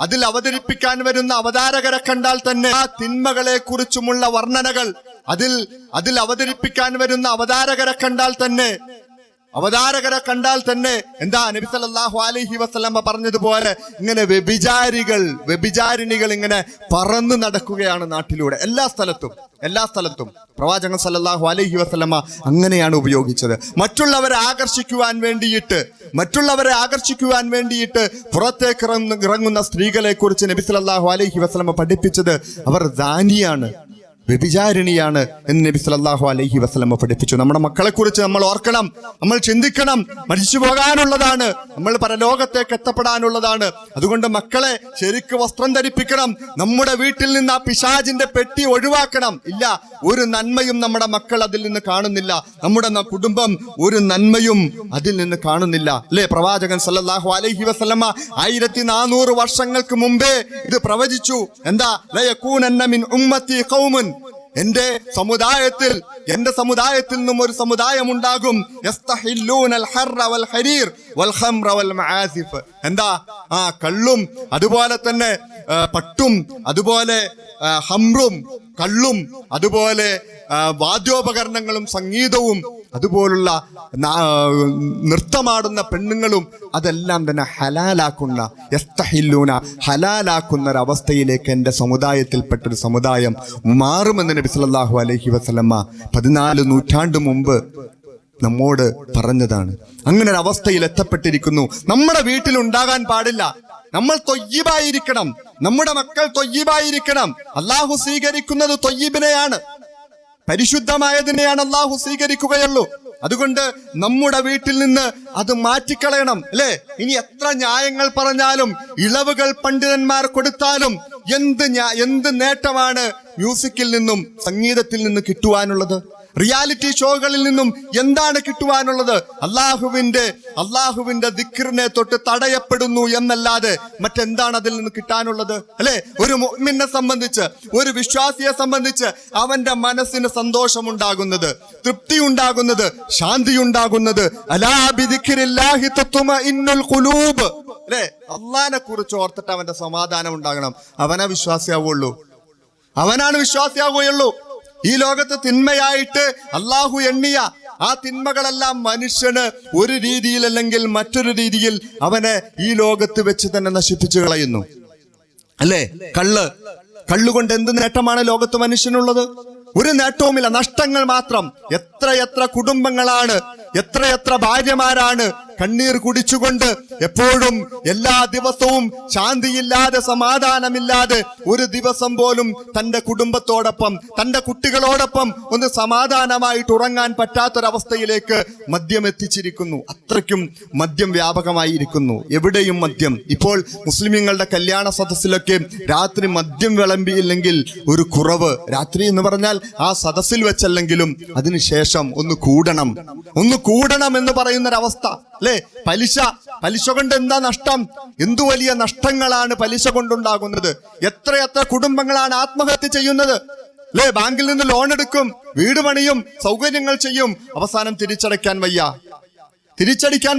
അതിൽ അവതരിപ്പിക്കാൻ വരുന്ന അവതാരകരെ കണ്ടാൽ തന്നെ ആ തിന്മകളെ കുറിച്ചുമുള്ള വർണ്ണനകൾ അതിൽ അവതരിപ്പിക്കാൻ വരുന്ന അവതാരകരെ കണ്ടാൽ തന്നെ എന്താ നബി സല്ലല്ലാഹു അലൈഹി വസല്ലം പറഞ്ഞതുപോലെ ഇങ്ങനെ വ്യഭിചാരിണികൾ ഇങ്ങനെ പറന്നു നടക്കുകയാണ് നാട്ടിലൂടെ, എല്ലാ സ്ഥലത്തും. പ്രവാചകൻ സല്ലല്ലാഹു അലൈഹി വസല്ലം അങ്ങനെയാണ് ഉപയോഗിച്ചത്. മറ്റുള്ളവരെ ആകർഷിക്കുവാൻ വേണ്ടിയിട്ട് പുറത്തേക്ക് ഇറങ്ങുന്ന സ്ത്രീകളെ കുറിച്ച് നബി സല്ലല്ലാഹു അലൈഹി വസല്ലം പഠിപ്പിച്ചത് അവർ ദാനിയാണ്, വ്യഭിചാരിണിയാണ് എന്ന് നബി സല്ലല്ലാഹു അലൈഹി വസല്ലം പഠിപ്പിച്ചു. നമ്മുടെ മക്കളെ കുറിച്ച് നമ്മൾ ഓർക്കണം, നമ്മൾ ചിന്തിക്കണം. മരിച്ചു പോകാനുള്ളതാണ്, നമ്മൾ പരലോകത്തേക്ക് എത്തപ്പെടാനുള്ളതാണ്. അതുകൊണ്ട് മക്കളെ ശരിക്ക് വസ്ത്രം ധരിപ്പിക്കണം. നമ്മുടെ വീട്ടിൽ നിന്ന് ആ പിശാചിന്റെ പെട്ടി ഒഴിവാക്കണം. ഇല്ല, ഒരു നന്മയും നമ്മുടെ മക്കൾ അതിൽ നിന്ന് കാണുന്നില്ല, നമ്മുടെ കുടുംബം ഒരു നന്മയും അതിൽ നിന്ന് കാണുന്നില്ല അല്ലെ. പ്രവാചകൻ സല്ലല്ലാഹു അലൈഹി വസല്ലം 1400 വർഷങ്ങൾക്ക് മുമ്പേ ഇത് പ്രവചിച്ചു. എന്താ? ലയകൂനന്ന മിൻ ഉമ്മത്തി ഖൗമുൻ, എന്റെ സമുദായത്തിൽ നിന്നും ഒരു സമുദായം ഉണ്ടാകും. യസ്തഹില്ലൂനൽ ഹർറ വൽ ഹരീർ വൽ ഖംറ വൽ മആസിഫ്. എന്താ? കള്ളും അതുപോലെ തന്നെ പട്ടും അതുപോലെ ഹംറും കള്ളും അതുപോലെ വാദ്യോപകരണങ്ങളും സംഗീതവും അതുപോലുള്ള നൃത്തമാടുന്ന പെണ്ണുങ്ങളും അതെല്ലാം തന്നെ ഹലാലാക്കുന്ന ഒരവസ്ഥയിലേക്ക് എൻ്റെ സമുദായത്തിൽപ്പെട്ടൊരു സമുദായം മാറുമെന്ന് നബി സല്ലല്ലാഹു അലൈഹി വസല്ലം 14 നൂറ്റാണ്ട് മുമ്പ് നമ്മോട് പറഞ്ഞതാണ്. അങ്ങനെ ഒരു അവസ്ഥയിൽ എത്തപ്പെട്ടിരിക്കുന്നു. നമ്മുടെ വീട്ടിൽ ഉണ്ടാകാൻ പാടില്ല. നമ്മൾ തൊയ്യിബായിരിക്കണം, നമ്മുടെ മക്കൾ തൊയ്യിബായിരിക്കണം. അള്ളാഹു സ്വീകരിക്കുന്നത് തൊയ്യിബിനെയാണ്. പരിശുദ്ധമായതിനെയാണ് അള്ളാഹു സ്വീകരിക്കുകയുള്ളൂ. അതുകൊണ്ട് നമ്മുടെ വീട്ടിൽ നിന്ന് അത് മാറ്റിക്കളയണം, അല്ലെ? ഇനി എത്ര ന്യായങ്ങൾ പറഞ്ഞാലും ഇളവുകൾ പണ്ഡിതന്മാർ കൊടുത്താലും എന്ത് നേട്ടമാണ് മ്യൂസിക്കിൽ നിന്നും സംഗീതത്തിൽ നിന്ന് കിട്ടുവാനുള്ളത്? റിയാലിറ്റി ഷോകളിൽ നിന്നും എന്താണ് കിട്ടുവാനുള്ളത്? അള്ളാഹുവിന്റെ ദിക്റിനെ തൊട്ട് തടയപ്പെടുന്നു എന്നല്ലാതെ മറ്റെന്താണ് അതിൽ നിന്ന് കിട്ടാനുള്ളത്? അല്ലെ? ഒരു മുഅ്മിനെ സംബന്ധിച്ച്, ഒരു വിശ്വാസിയെ സംബന്ധിച്ച് അവന്റെ മനസ്സിന് സന്തോഷമുണ്ടാകുന്നത്, തൃപ്തി ഉണ്ടാകുന്നത്, ശാന്തി ഉണ്ടാകുന്നത് അലാ ബിദിക്രില്ലാഹി തത്മഇന്നുൽ ഖുലൂബ്, അല്ലെ? അള്ളാഹിനെ കുറിച്ച് ഓർത്തിട്ട് അവന്റെ സമാധാനം ഉണ്ടാകണം. അവനാണ് വിശ്വാസിയാവുകയുള്ളൂ. ഈ ലോകത്ത് തിന്മയായിട്ട് അള്ളാഹു എണ്ണിയ ആ തിന്മകളെല്ലാം മനുഷ്യന് ഒരു രീതിയിലല്ലെങ്കിൽ മറ്റൊരു രീതിയിൽ അവനെ ഈ ലോകത്ത് വെച്ച് തന്നെ നശിപ്പിച്ചു കളയുന്നു, അല്ലേ? കള്ളുകൊണ്ട് എന്ത് നേട്ടമാണ് ലോകത്ത് മനുഷ്യനുള്ളത്? ഒരു നേട്ടവുമില്ല, നഷ്ടങ്ങൾ മാത്രം. എത്ര കുടുംബങ്ങളാണ്, എത്ര ഭാര്യമാരാണ് കണ്ണീർ കുടിച്ചുകൊണ്ട് എപ്പോഴും എല്ലാ ദിവസവും ശാന്തിയില്ലാതെ, സമാധാനമില്ലാതെ ഒരു ദിവസം പോലും തന്റെ കുടുംബത്തോടൊപ്പം, തന്റെ കുട്ടികളോടൊപ്പം ഒന്ന് സമാധാനമായിട്ട് ഉറങ്ങാൻ പറ്റാത്തൊരവസ്ഥയിലേക്ക് മദ്യം എത്തിച്ചിരിക്കുന്നു. അത്രയ്ക്കും മദ്യം വ്യാപകമായിരിക്കുന്നു. എവിടെയും മദ്യം. ഇപ്പോൾ മുസ്ലിമീങ്ങളുടെ കല്യാണ സദസ്സിലൊക്കെ രാത്രി മദ്യം വിളമ്പിയില്ലെങ്കിൽ ഒരു കുറവ്. രാത്രി എന്ന് പറഞ്ഞാൽ ആ സദസ്സിൽ വെച്ചല്ലെങ്കിലും അതിനുശേഷം ഒന്ന് കൂടണം എന്ന് പറയുന്നൊരവസ്ഥ, അല്ലെ? പലിശ കൊണ്ട് എന്താ നഷ്ടം? എന്തു വലിയ നഷ്ടങ്ങളാണ് പലിശ കൊണ്ടുണ്ടാകുന്നത്. എത്ര കുടുംബങ്ങളാണ് ആത്മഹത്യ ചെയ്യുന്നത്, അല്ലെ? ബാങ്കിൽ നിന്ന് ലോൺ എടുക്കും, വീട് പണിയും, സൗകര്യങ്ങൾ ചെയ്യും, അവസാനം തിരിച്ചടയ്ക്കാൻ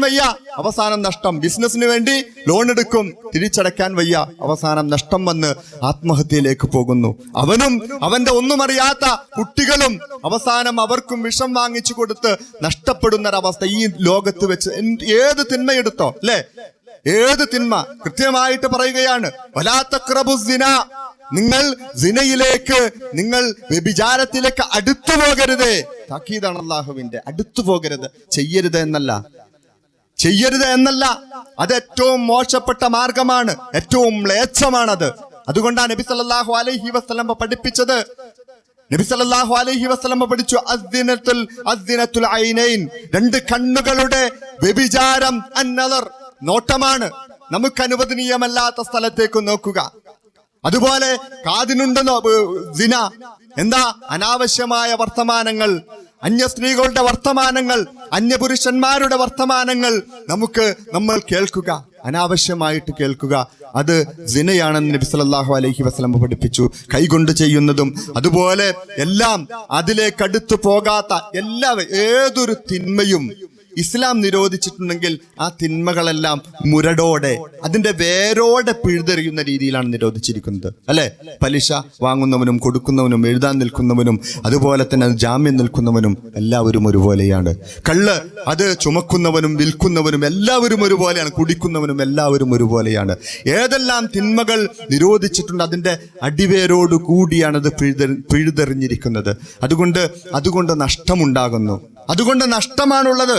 വയ്യ, അവസാനം നഷ്ടം. ബിസിനസിന് വേണ്ടി ലോൺ എടുക്കും, തിരിച്ചടയ്ക്കാൻ വയ്യ, അവസാനം നഷ്ടം വന്ന് ആത്മഹത്യയിലേക്ക് പോകുന്നു. അവനും അവന്റെ ഒന്നും അറിയാത്ത കുട്ടികളും അവസാനം അവർക്കും വിഷം വാങ്ങിച്ചു കൊടുത്ത് നഷ്ടപ്പെടുന്നൊരവസ്ഥ ഈ ലോകത്ത് വെച്ച്. ഏത് തിന്മയെടുത്തോ, അല്ലെ? ഏത് തിന്മ കൃത്യമായിട്ട് പറയുകയാണ്, വലാ തഖ്റബു സിനാ, നിങ്ങൾ സിനയിലേക്ക്, നിങ്ങൾ വ്യഭിചാരത്തിലേക്ക് അടുത്തു പോകരുത്. താക്കീതാണ് അല്ലാഹുവിന്റെ. അടുത്തു പോകരുത്, ചെയ്യരുത് എന്നല്ല. അത് ഏറ്റവും മോശപ്പെട്ട മാർഗമാണ്, ഏറ്റവും മ്ലേച്ഛമാണത്. അതുകൊണ്ടാണ് നബി സല്ലല്ലാഹു അലൈഹി വസല്ലം പഠിപ്പിച്ചത്. പഠിച്ചു അസ്ദിനത്തുൽ ഐനൈൻ, രണ്ട് കണ്ണുകളുടെ വ്യഭിചാരം, അന്നദർ, നോട്ടമാണ്. നമുക്ക് അനുവദനീയമല്ലാത്ത സ്ഥലത്തേക്ക് നോക്കുക. അതുപോലെ കാതിനുണ്ടെന്നോ സിന, എന്താ? അനാവശ്യമായ വർത്തമാനങ്ങൾ, അന്യ സ്ത്രീകളുടെ വർത്തമാനങ്ങൾ, അന്യപുരുഷന്മാരുടെ വർത്തമാനങ്ങൾ നമ്മൾ കേൾക്കുക, അനാവശ്യമായിട്ട് കേൾക്കുക. അത് സിനയാണെന്ന് നബി സല്ലല്ലാഹു അലൈഹി വസല്ലം പഠിപ്പിച്ചു. കൈകൊണ്ട് ചെയ്യുന്നതും അതുപോലെ എല്ലാം, അതിലേക്ക് അടുത്തു പോകാത്ത ഏതൊരു തിന്മയും ഇസ്ലാം നിരോധിച്ചിട്ടുണ്ടെങ്കിൽ ആ തിന്മകളെല്ലാം മുരടോടെ, അതിന്റെ വേരോടെ പിഴുതെറിയുന്ന രീതിയിലാണ് നിരോധിച്ചിരിക്കുന്നത്, അല്ലെ? പലിശ വാങ്ങുന്നവനും കൊടുക്കുന്നവനും, എഴുതാൻ നിൽക്കുന്നവനും, അതുപോലെ തന്നെ ജാമ്യം നിൽക്കുന്നവനും എല്ലാവരും ഒരുപോലെയാണ്. കള്ള് അത് ചുമക്കുന്നവനും വിൽക്കുന്നവനും എല്ലാവരും ഒരുപോലെയാണ്. കുടിക്കുന്നവനും എല്ലാവരും ഒരുപോലെയാണ്. ഏതെല്ലാം തിന്മകൾ നിരോധിച്ചിട്ടുണ്ട് അതിന്റെ അടിവേരോട് കൂടിയാണ് അത് പിഴുതെറിഞ്ഞിരിക്കുന്നത്. അതുകൊണ്ട് നഷ്ടമുണ്ടാകുന്നു. അതുകൊണ്ട് നഷ്ടമാണുള്ളത്.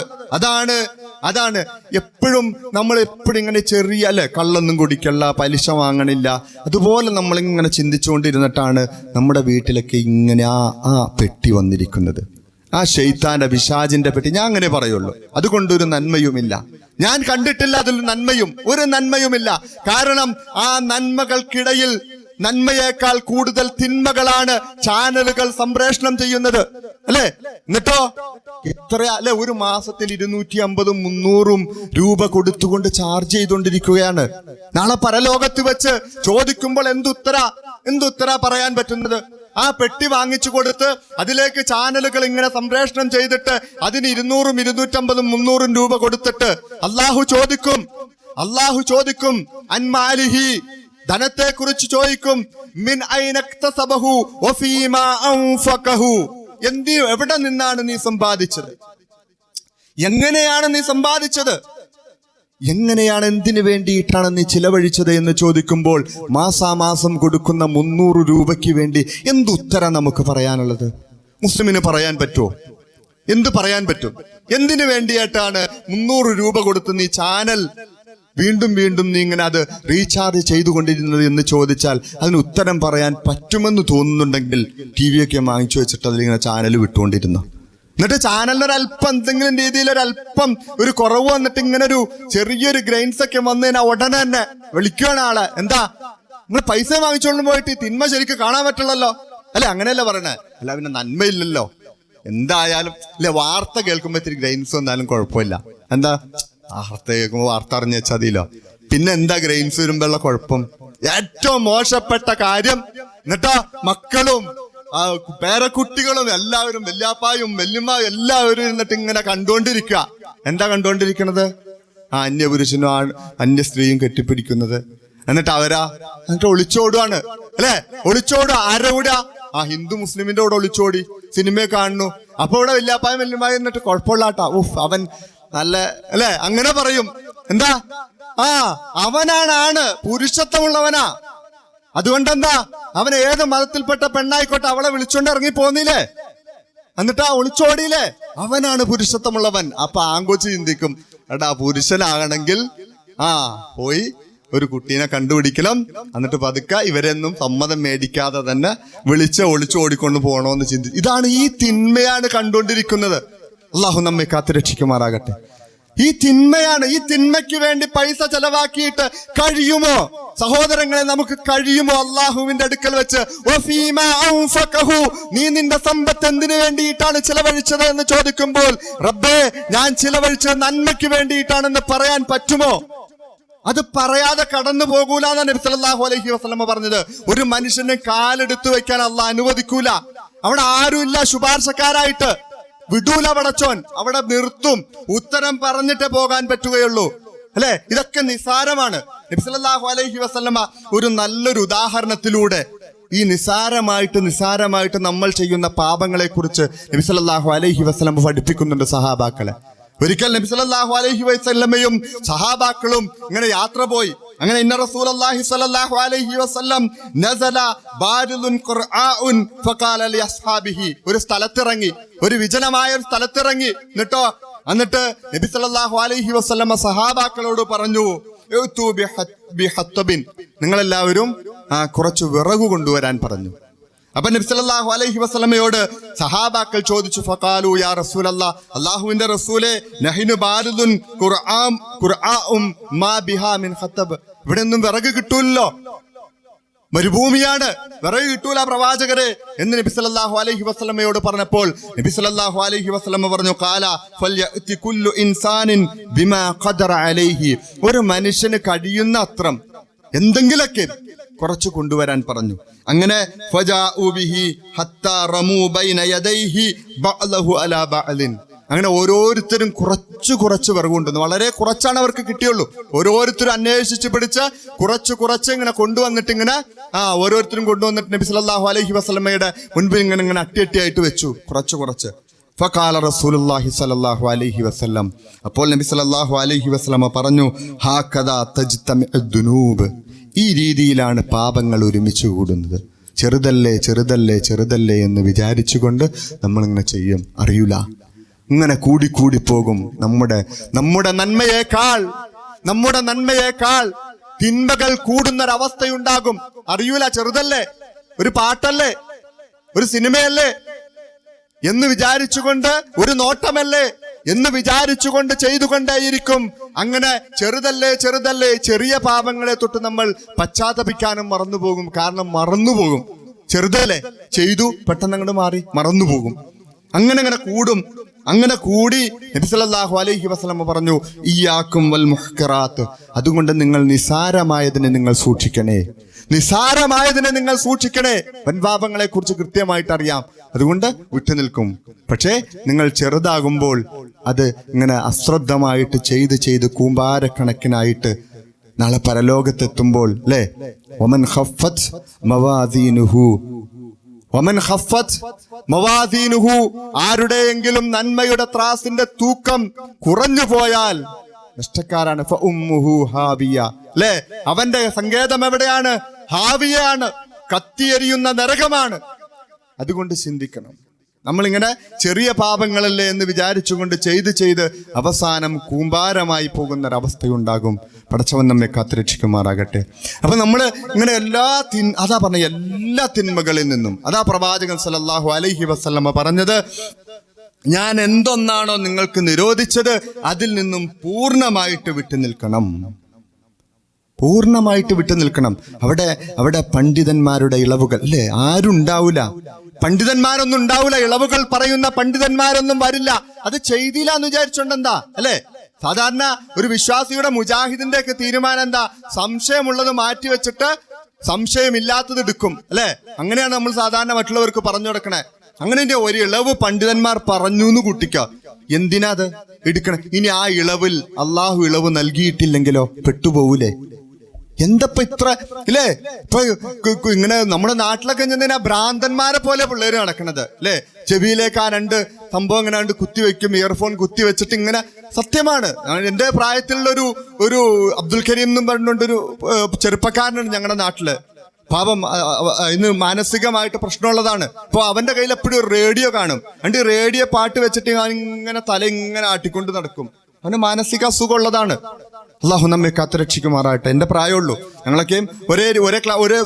അതാണ് എപ്പോഴും നമ്മൾ ഇങ്ങനെ ചെറിയ, അല്ലെ, കള്ളൊന്നും കുടിക്കല്ല, പലിശ വാങ്ങണില്ല, അതുപോലെ നമ്മളിങ്ങനെ ചിന്തിച്ചുകൊണ്ടിരുന്നിട്ടാണ് നമ്മുടെ വീട്ടിലൊക്കെ ഇങ്ങനെ ആ പെട്ടി വന്നിരിക്കുന്നത്. ആ ശൈത്താന്റെ പിശാചിന്റെ പെട്ടി. ഞാൻ അങ്ങനെ പറയുള്ളൂ. അതുകൊണ്ടൊരു നന്മയുമില്ല. ഞാൻ കണ്ടിട്ടില്ല അതിൽ ഒരു നന്മയുമില്ല. കാരണം ആ നന്മകൾക്കിടയിൽ നന്മയേക്കാൾ കൂടുതൽ തിന്മകളാണ് ചാനലുകൾ സംപ്രേഷണം ചെയ്യുന്നത്, അല്ലെ? എന്നിട്ടോ അല്ലെ, ഒരു മാസത്തിൽ 250-300 രൂപ കൊടുത്തുകൊണ്ട് ചാർജ് ചെയ്തുകൊണ്ടിരിക്കുകയാണ്. നാളെ പരലോകത്ത് വെച്ച് ചോദിക്കുമ്പോൾ എന്തുത്തര പറയാൻ പറ്റുന്നത്? ആ പെട്ടി വാങ്ങിച്ചു കൊടുത്ത് അതിലേക്ക് ചാനലുകൾ ഇങ്ങനെ സംപ്രേഷണം ചെയ്തിട്ട് അതിന് 200, 250, 300 രൂപ കൊടുത്തിട്ട് അള്ളാഹു ചോദിക്കും അൻമാലിഹി, ധനത്തെ കുറിച്ച് ചോദിക്കും. മിൻ ഐനക്തസബഹു വഫീമാ അൻഫഖഹു, എവിടെ നിന്നാണ് നീ സമ്പാദിച്ചത്? എങ്ങനെയാണ് നീ സമ്പാദിച്ചത്? എന്തിനു വേണ്ടിയിട്ടാണ് നീ ചിലവഴിച്ചത് എന്ന് ചോദിക്കുമ്പോൾ മാസാമാസം കൊടുക്കുന്ന 300 രൂപയ്ക്ക് വേണ്ടി എന്തുത്തരം നമുക്ക് പറയാനുള്ളത്? മുസ്ലിമിന് പറയാൻ പറ്റുമോ? എന്ത് പറയാൻ പറ്റും? എന്തിനു വേണ്ടിയിട്ടാണ് 300 രൂപ കൊടുത്ത് നീ ചാനൽ വീണ്ടും വീണ്ടും നീ ഇങ്ങനെ അത് റീചാർജ് ചെയ്തുകൊണ്ടിരുന്നത് എന്ന് ചോദിച്ചാൽ അതിന് ഉത്തരം പറയാൻ പറ്റുമെന്ന് തോന്നുന്നുണ്ടെങ്കിൽ ടി വി ഒക്കെ വാങ്ങിച്ചു വെച്ചിട്ട് അതിലിങ്ങനെ ചാനൽ വിട്ടുകൊണ്ടിരുന്നു. എന്നിട്ട് ചാനലിനൊരല്പം എന്തെങ്കിലും രീതിയിൽ ഒരല്പം ഒരു കുറവ് വന്നിട്ട് ഇങ്ങനെ ഒരു ചെറിയൊരു ഗ്രൈൻസ് ഒക്കെ വന്നതിനാ ഉടനെ തന്നെ വിളിക്കുകയാണ് ആളെ. എന്താ നിങ്ങൾ പൈസ വാങ്ങിച്ചുകൊണ്ട് പോയിട്ട് തിന്മ ശരിക്കും കാണാൻ പറ്റുള്ളല്ലോ അല്ലെ? അങ്ങനെയല്ല പറയണേ. അല്ല പിന്നെ നന്മയില്ലല്ലോ. എന്തായാലും ഇല്ല, വാർത്ത കേൾക്കുമ്പോ ഇത്തിരി ഗ്രൈൻസ് വന്നാലും കുഴപ്പമില്ല. എന്താ വാർത്ത കേൾക്കുമ്പോ വാർത്ത അറിഞ്ഞു വെച്ചാൽ മതിയല്ലോ. പിന്നെ എന്താ ഗ്രൈൻസ് വരുമ്പോഴുള്ള കുഴപ്പം? ഏറ്റവും മോശപ്പെട്ട കാര്യം. എന്നിട്ടോ മക്കളും പേരക്കുട്ടികളും എല്ലാവരും, വല്യാപ്പായും വല്യമ്മായും എല്ലാവരും എന്നിട്ട് ഇങ്ങനെ കണ്ടുകൊണ്ടിരിക്കുക. എന്താ കണ്ടുകൊണ്ടിരിക്കണത്? അന്യപുരുഷനും അന്യ സ്ത്രീയും കെട്ടിപ്പിടിക്കുന്നത്. എന്നിട്ട് ഒളിച്ചോടുവാണ് അല്ലെ? ഒളിച്ചോടുക. ആരുടെ കൂടെ? ഹിന്ദു മുസ്ലിമിന്റെ കൂടെ ഒളിച്ചോടി സിനിമയെ കാണുന്നു. അപ്പൊ ഇവിടെ വല്യാപ്പായും വല്യമ്മായും എന്നിട്ട് കുഴപ്പമില്ലാട്ടാ, അവൻ നല്ല അല്ലെ, അങ്ങനെ പറയും. എന്താ? അവനാണ് പുരുഷത്വമുള്ളവനാ. അതുകൊണ്ടെന്താ, അവൻ ഏത് മതത്തിൽപ്പെട്ട പെണ്ണായിക്കോട്ടെ അവളെ വിളിച്ചോണ്ട് ഇറങ്ങി പോന്നില്ലേ, എന്നിട്ടാ ഒളിച്ചോടിയില്ലേ, അവനാണ് പുരുഷത്വമുള്ളവൻ. അപ്പൊ ആങ്കൊച്ച് ചിന്തിക്കും, എടാ പുരുഷനാകണമെങ്കിൽ പോയി ഒരു കുട്ടീനെ കണ്ടുപിടിക്കണം, എന്നിട്ട് പതുക്കെ ഇവരെയൊന്നും സമ്മതം മേടിക്കാതെ തന്നെ ഒളിച്ചു ഓടിക്കൊണ്ട് പോകണമെന്ന് ചിന്തിച്ചു. ഇതാണ്, ഈ തിന്മയാണ് കണ്ടുകൊണ്ടിരിക്കുന്നത്. അള്ളാഹു നമ്മെ കാത്തു രക്ഷിക്കുമാറാകട്ടെ. ഈ തിന്മയാണ്. ഈ തിന്മയ്ക്ക് വേണ്ടി പൈസ ചെലവാക്കിയിട്ട് കഴിയുമോ സഹോദരങ്ങളെ? നമുക്ക് കഴിയുമോ? അള്ളാഹുവിന്റെ അടുക്കൽ വെച്ച് നീ നിന്റെ സമ്പത്ത് എന്തിനു വേണ്ടിയിട്ടാണ് ചിലവഴിച്ചത് എന്ന് ചോദിക്കുമ്പോൾ, റബ്ബേ ഞാൻ ചിലവഴിച്ചത് നന്മയ്ക്ക് വേണ്ടിയിട്ടാണെന്ന് പറയാൻ പറ്റുമോ? അത് പറയാതെ കടന്നു പോകൂലെന്നാണ് നബി സല്ലല്ലാഹു അലൈഹി വസല്ലം പറഞ്ഞത്. ഒരു മനുഷ്യന് കാലെടുത്തു വെക്കാൻ അള്ളാഹ് അനുവദിക്കൂല. അവിടെ ആരുമില്ല ശുപാർശക്കാരായിട്ട്. വിടൂല പടച്ചോൻ, അവിടെ നിർത്തും. ഉത്തരം പറഞ്ഞിട്ടേ പോകാൻ പറ്റുകയുള്ളൂ അല്ലെ? ഇതൊക്കെ നിസാരമാണ്. നബി സല്ലല്ലാഹു അലൈഹി വസല്ലമ ഒരു നല്ലൊരു ഉദാഹരണത്തിലൂടെ ഈ നിസാരമായിട്ട് നമ്മൾ ചെയ്യുന്ന പാപങ്ങളെ കുറിച്ച് നബി സല്ലല്ലാഹു അലൈഹി വസല്ലമ പഠിപ്പിക്കുന്നുണ്ട് സഹാബാക്കളെ. ഒരിക്കൽ നബി സല്ലല്ലാഹു അലൈഹി വസല്ലമയും സഹാബാക്കളും ഇങ്ങനെ യാത്ര പോയി. അങ്ങനെ ഇന്ന റസൂലുള്ളാഹി സ്വല്ലല്ലാഹു അലൈഹി വസല്ലം നസല ബാരിദുൻ ഖുർആഉൻ ഫഖാല ലി അസ്ഹാബിഹി, ഒരു സ്ഥലത്തിറങ്ങി, ഒരു വിജനമായ ഒരു സ്ഥലത്തിറങ്ങി. എന്നിട്ട് നബി സല്ലല്ലാഹു അലൈഹി വസല്ലമ സഹാബാക്കളോട് പറഞ്ഞു, നിങ്ങളെല്ലാവരും കുറച്ച് വിറക് കൊണ്ടുവരാൻ പറഞ്ഞു. അപ്പൊ നബി സല്ലല്ലാഹു അലൈഹി വസല്ലമയോട് സഹാബാക്കൾ ചോദിച്ചു, ഫഖാലു യാ റസൂലല്ലാഹ്, അല്ലാഹുവിന്റെ റസൂലേ, നഹ്നു ബാരിദുൻ ഖുർആഉം മാ ബിഹാ മിൻ ഖതബ്, ഇവിടെ ഒന്നും വിറക് കിട്ടൂല്ലോ, മരുഭൂമിയാണ്, വിറക് കിട്ടൂല പ്രവാചകരെ എന്ന് നബി സല്ലല്ലാഹു അലൈഹി വസല്ലമയോട് പറഞ്ഞപ്പോൾ നബി സല്ലല്ലാഹു അലൈഹി വസല്ലമ പറഞ്ഞു, ഖാല ഫൽയഅതി കുല്ലു ഇൻസാനിൻ ബിമാ ഖദറ അലൈഹി, ഒരു മനുഷ്യന് കഴിയുന്ന അത്രം എന്തെങ്കിലൊക്കെ കുറച്ച് കൊണ്ടുവരാൻ പറഞ്ഞു. അങ്ങനെ ഫജാഉ ബിഹി ഹത്താ റമൂ ബൈന യദൈഹി ബഅലഹു അലാ ബഅലിൻ, അങ്ങനെ ഓരോരുത്തരും കുറച്ച് വിറക് കൊണ്ടുവന്നു. വളരെ കുറച്ചാണ് അവർക്ക് കിട്ടിയുള്ളൂ. ഓരോരുത്തരും അന്വേഷിച്ച് പിടിച്ച് കുറച്ച് ഇങ്ങനെ കൊണ്ടുവന്നിട്ട് ഇങ്ങനെ ഓരോരുത്തരും കൊണ്ടുവന്നിട്ട് നബി സല്ലല്ലാഹു അലൈഹി വസല്ലമയുടെ മുൻപിൽ ഇങ്ങനെ അട്ടിയായിട്ട് വെച്ചു, കുറച്ച്. ഫഖാല റസൂലുള്ളാഹി സ്വല്ലല്ലാഹു അലൈഹി വസല്ലം, അപ്പോൾ നബി സല്ലല്ലാഹു അലൈഹി വസല്ലമ പറഞ്ഞു, ഹാകദാ തജ്തമിഉ ദുനൂബ്, ഈ രീതിയിലാണ് പാപങ്ങൾ ഒരുമിച്ച് കൂടുന്നത്. ചെറുതല്ലേ എന്ന് വിചാരിച്ചുകൊണ്ട് നമ്മളിങ്ങനെ ചെയ്യും, അറിയൂല, ഇങ്ങനെ കൂടി പോകും. നമ്മുടെ നന്മയേക്കാൾ തിന്മകൾ കൂടുന്നൊരവസ്ഥയുണ്ടാകും. അറിയൂല, ചെറുതല്ലേ, ഒരു പാട്ടല്ലേ, ഒരു സിനിമയല്ലേ എന്ന് വിചാരിച്ചുകൊണ്ട്, ഒരു നോട്ടമല്ലേ എന്ന് വിചാരിച്ചുകൊണ്ട് ചെയ്തുകൊണ്ടേയിരിക്കും. അങ്ങനെ ചെറുതല്ലേ ചെറിയ പാപങ്ങളെ തൊട്ട് നമ്മൾ പശ്ചാത്തപിക്കാനും മറന്നുപോകും. കാരണം മറന്നുപോകും, ചെറുതല്ലേ ചെയ്തു, പെട്ടെന്ന് അങ്ങോട്ട് മാറി മറന്നുപോകും. അങ്ങനെ കൂടും. അങ്ങനെ കൂടി നബി സല്ലല്ലാഹു അലൈഹി വസല്ലം പറഞ്ഞു, ഇയ്യാക്കും വൽ മുഹ്കറാത്ത്, അതുകൊണ്ട് നിങ്ങൾ നിസാരമായതിനെ നിങ്ങൾ സൂക്ഷിക്കണേ. വൻപാപങ്ങളെ കുറിച്ച് കൃത്യമായിട്ട് അറിയാം, അതുകൊണ്ട് വിട്ടുനിൽക്കും. പക്ഷേ നിങ്ങൾ ചെറുതാകുമ്പോൾ അത് ഇങ്ങനെ അശ്രദ്ധമായിട്ട് ചെയ്ത് കൂമ്പാരക്കണക്കിനായിട്ട് നാളെ പരലോകത്തെത്തുമ്പോൾ അല്ലേ, വമൻ ഖഫ്ഫത് മവാസീനുഹു, ആരുടെയെങ്കിലും നന്മയുടെ ത്രാസിന്റെ തൂക്കം കുറഞ്ഞു പോയാൽ നഷ്ടക്കാരാണ്. ഫഉമ്മുഹു ഹാവിയ, അല്ലേ, അവന്റെ സങ്കേതം എവിടെയാണ്? ഹാവിയാണ്, കത്തിയെരിയുന്ന നരകമാണ്. അതുകൊണ്ട് ചിന്തിക്കണം. നമ്മളിങ്ങനെ ചെറിയ പാപങ്ങളല്ലേ എന്ന് വിചാരിച്ചുകൊണ്ട് ചെയ്ത് അവസാനം കൂമ്പാരമായി പോകുന്നൊരവസ്ഥയുണ്ടാകും. പടച്ചവൻ നമ്മെ കാത്തുരക്ഷിക്കുമാറാകട്ടെ. അപ്പൊ നമ്മൾ ഇങ്ങനെ അതാ പറഞ്ഞ എല്ലാ തിന്മകളിൽ നിന്നും, അതാ പ്രവാചകൻ സല്ലല്ലാഹു അലൈഹി വസല്ലമ പറഞ്ഞത്, ഞാൻ എന്തൊന്നാണോ നിങ്ങൾക്ക് നിരോധിച്ചത് അതിൽ നിന്നും പൂർണ്ണമായിട്ട് വിട്ടുനിൽക്കണം. അവിടെ പണ്ഡിതന്മാരുടെ ഇളവുകൾ അല്ലേ, ആരും ഉണ്ടാവൂല, പണ്ഡിതന്മാരൊന്നും ഉണ്ടാവൂല, ഇളവുകൾ പറയുന്ന പണ്ഡിതന്മാരൊന്നും വരില്ല. അത് ചെയ്തില്ല എന്ന് വിചാരിച്ചോണ്ടെന്താ അല്ലെ? സാധാരണ ഒരു വിശ്വാസിയുടെ മുജാഹിദിന്റെ ഒക്കെ തീരുമാനം എന്താ? സംശയമുള്ളത് മാറ്റിവെച്ചിട്ട് സംശയമില്ലാത്തത് എടുക്കും അല്ലെ? അങ്ങനെയാണ് നമ്മൾ സാധാരണ മറ്റുള്ളവർക്ക് പറഞ്ഞു കൊടുക്കണേ. അങ്ങനെ ഒരു ഇളവ് പണ്ഡിതന്മാർ പറഞ്ഞു എന്ന് കൂട്ടിക്ക, എന്തിനാ അത് എടുക്കണം? ഇനി ആ ഇളവിൽ അള്ളാഹു ഇളവ് നൽകിയിട്ടില്ലെങ്കിലോ പെട്ടുപോകൂലേ? എന്തപ്പോ ഇത്ര ഇല്ലേ? ഇപ്പൊ ഇങ്ങനെ നമ്മുടെ നാട്ടിലൊക്കെ എന്തിനാ ഭ്രാന്തന്മാരെ പോലെ പിള്ളേര് നടക്കണത് അല്ലെ? ചെവിയിലേക്ക് ആ 2 സംഭവം ഇങ്ങനെ കുത്തിവെക്കും, ഇയർഫോൺ കുത്തിവെച്ചിട്ട് ഇങ്ങനെ. സത്യമാണ്, എന്റെ പ്രായത്തിലുള്ള ഒരു അബ്ദുൽ കരീം എന്നും പറഞ്ഞുകൊണ്ടൊരു ചെറുപ്പക്കാരനാണ് ഞങ്ങളുടെ നാട്ടില്. പാപം, ഇന്ന് മാനസികമായിട്ട് പ്രശ്നമുള്ളതാണ്. അപ്പൊ അവന്റെ കയ്യിൽ എപ്പോഴും ഒരു റേഡിയോ കാണും. എന്നിട്ട് റേഡിയോ പാട്ട് വെച്ചിട്ട് ഇങ്ങനെ തല ഇങ്ങനെ ആട്ടിക്കൊണ്ട് നടക്കും. അവന് മാനസിക അസുഖമുള്ളതാണ്. അള്ളാഹു നമ്മെ കാത്തുരക്ഷിക്കുമാറാകട്ടെ. എന്റെ പ്രായമുള്ളൂ, ഞങ്ങളൊക്കെയും ഒരേ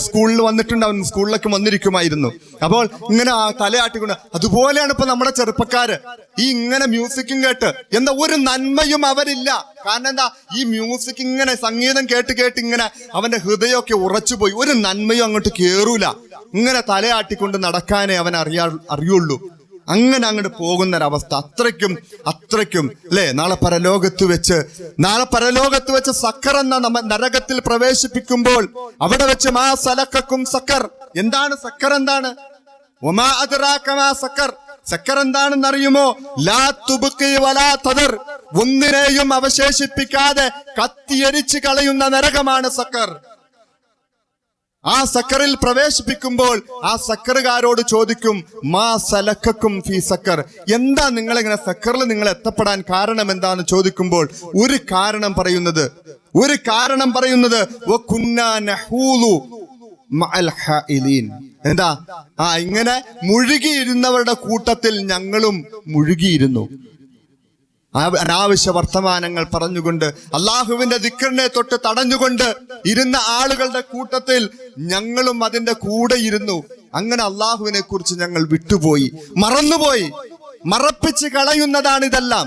സ്കൂളിൽ വന്നിട്ടുണ്ട്, അവൻ സ്കൂളിലൊക്കെ വന്നിരിക്കുമായിരുന്നു. അപ്പോൾ ഇങ്ങനെ തലയാട്ടിക്കൊണ്ട്, അതുപോലെയാണ് ഇപ്പൊ നമ്മുടെ ചെറുപ്പക്കാര് ഈ ഇങ്ങനെ മ്യൂസിക്കും കേട്ട് എന്താ ഒരു നന്മയും അവരില്ല. കാരണം എന്താ? ഈ മ്യൂസിക് ഇങ്ങനെ സംഗീതം കേട്ട് ഇങ്ങനെ അവന്റെ ഹൃദയമൊക്കെ ഉറച്ചുപോയി, ഒരു നന്മയും അങ്ങോട്ട് കേറൂല. ഇങ്ങനെ തലയാട്ടിക്കൊണ്ട് നടക്കാനേ അവൻ അറിയുള്ളൂ. അങ്ങനെ അങ്ങോട്ട് പോകുന്നൊരവസ്ഥ. അത്രയ്ക്കും അല്ലെ? നാളെ പരലോകത്ത് വെച്ച് സക്കർ എന്ന നരകത്തിൽ പ്രവേശിപ്പിക്കുമ്പോൾ അവിടെ വെച്ച് മാ സലക്കക്കും സക്കർ. എന്താണ് സക്കർ? എന്താണ്? വമാ അദ്റാക മാ സക്കർ. സക്കർ എന്താണെന്ന് അറിയുമോ? ലാ തുബ്ഖി വലാ തദർ. ഒന്നിനെയും അവശേഷിപ്പിക്കാതെ കത്തിയരിച്ചു കളയുന്ന നരകമാണ് സക്കർ. ആ സക്കറിൽ പ്രവേശിപ്പിക്കുമ്പോൾ ആ സക്കറുകാരോട് ചോദിക്കും, മാ സലക്കക്കും ഫീ സക്കർ. എന്താ നിങ്ങളിങ്ങനെ സക്കറിൽ നിങ്ങൾ എത്തപ്പെടാൻ കാരണം എന്താന്ന് ചോദിക്കുമ്പോൾ ഒരു കാരണം പറയുന്നത് വകുന്നാ നഹൂലു മഅൽ ഹായിലീൻ. എന്താ? ഇങ്ങനെ മുഴുകിയിരുന്നവരുടെ കൂട്ടത്തിൽ ഞങ്ങളും മുഴുകിയിരുന്നു. അനാവശ്യ വർത്തമാനങ്ങൾ പറഞ്ഞുകൊണ്ട്, അള്ളാഹുവിന്റെ ദിക്റിനെ തൊട്ട് തടഞ്ഞുകൊണ്ട് ഇരുന്ന ആളുകളുടെ കൂട്ടത്തിൽ ഞങ്ങളും അതിന്റെ കൂടെ ഇരുന്നു. അങ്ങനെ അള്ളാഹുവിനെ കുറിച്ച് ഞങ്ങൾ വിട്ടുപോയി, മറന്നുപോയി. മറപ്പിച്ച് കളയുന്നതാണ് ഇതെല്ലാം.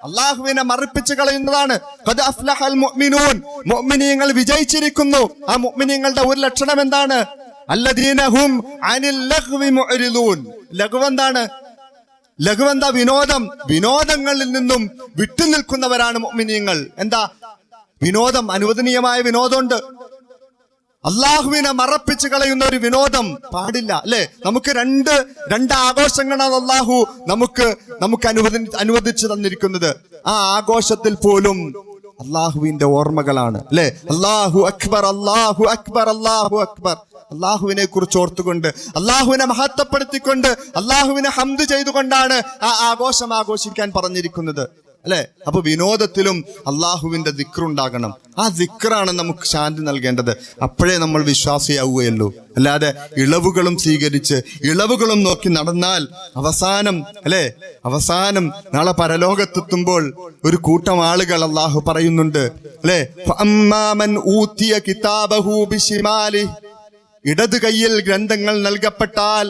അള്ളാഹുവിനെ മറപ്പിച്ച് കളയുന്നതാണ്. ഖദ് അഫ്ലഹൽ മുഅ്മിനൂൻ. മുഅ്മിനീങ്ങൾ വിജയിച്ചിരിക്കുന്നു. ആ മുഅ്മിനീങ്ങളുടെ ഒരു ലക്ഷണം എന്താണ്? അല്ലദീന ഹും അനിൽ ലഗ്വി മുഅ്രിദൂൻ. ലഘുവെന്താ? വിനോദങ്ങളിൽ നിന്നും വിട്ടുനിൽക്കുന്നവരാണ് മുഅ്മിനീങ്ങൾ. എന്താ വിനോദം? അനുവദനീയമായ വിനോദമുണ്ട്. അള്ളാഹുവിനെ മറപ്പിച്ച് കളയുന്ന ഒരു വിനോദം പാടില്ല അല്ലെ? നമുക്ക് രണ്ട് ആഘോഷങ്ങളാണ് അള്ളാഹു നമുക്ക് അനുവദിച്ചു തന്നിരിക്കുന്നത്. ആ ആഘോഷത്തിൽ പോലും അള്ളാഹുവിന്റെ ഓർമ്മകളാണ് അല്ലെ? അല്ലാഹു അക്ബർ, അല്ലാഹു അക്ബർ, അല്ലാഹു അക്ബർ. അള്ളാഹുവിനെ കുറിച്ച് ഓർത്തുകൊണ്ട്, അള്ളാഹുവിനെ മഹത്വപ്പെടുത്തിക്കൊണ്ട്, അള്ളാഹുവിനെ ഹംദ് ചെയ്തുകൊണ്ടാണ് ആ ആഘോഷം ആഘോഷിക്കാൻ പറഞ്ഞിരിക്കുന്നത് അല്ലെ? അപ്പൊ വിനോദത്തിലും അള്ളാഹുവിന്റെ ദിക്റുണ്ടാകണം. ആ ദിക്റാണ് നമുക്ക് ശാന്തി നൽകേണ്ടത്. അപ്പോഴേ നമ്മൾ വിശ്വാസിയാവുകയുള്ളൂ. അല്ലാതെ ഇളവുകളും സ്വീകരിച്ച് ഇളവുകളും നോക്കി നടന്നാൽ അവസാനം നാളെ പരലോകത്തെത്തുമ്പോൾ ഒരു കൂട്ടം ആളുകൾ അള്ളാഹു പറയുന്നുണ്ട് അല്ലെ? ഫഅമ്മാമൻ ഊതിയ കിതാബഹു ബിശിമാലി. ഇടത് കയ്യിൽ ഗ്രന്ഥങ്ങൾ നൽകപ്പെട്ടാൽ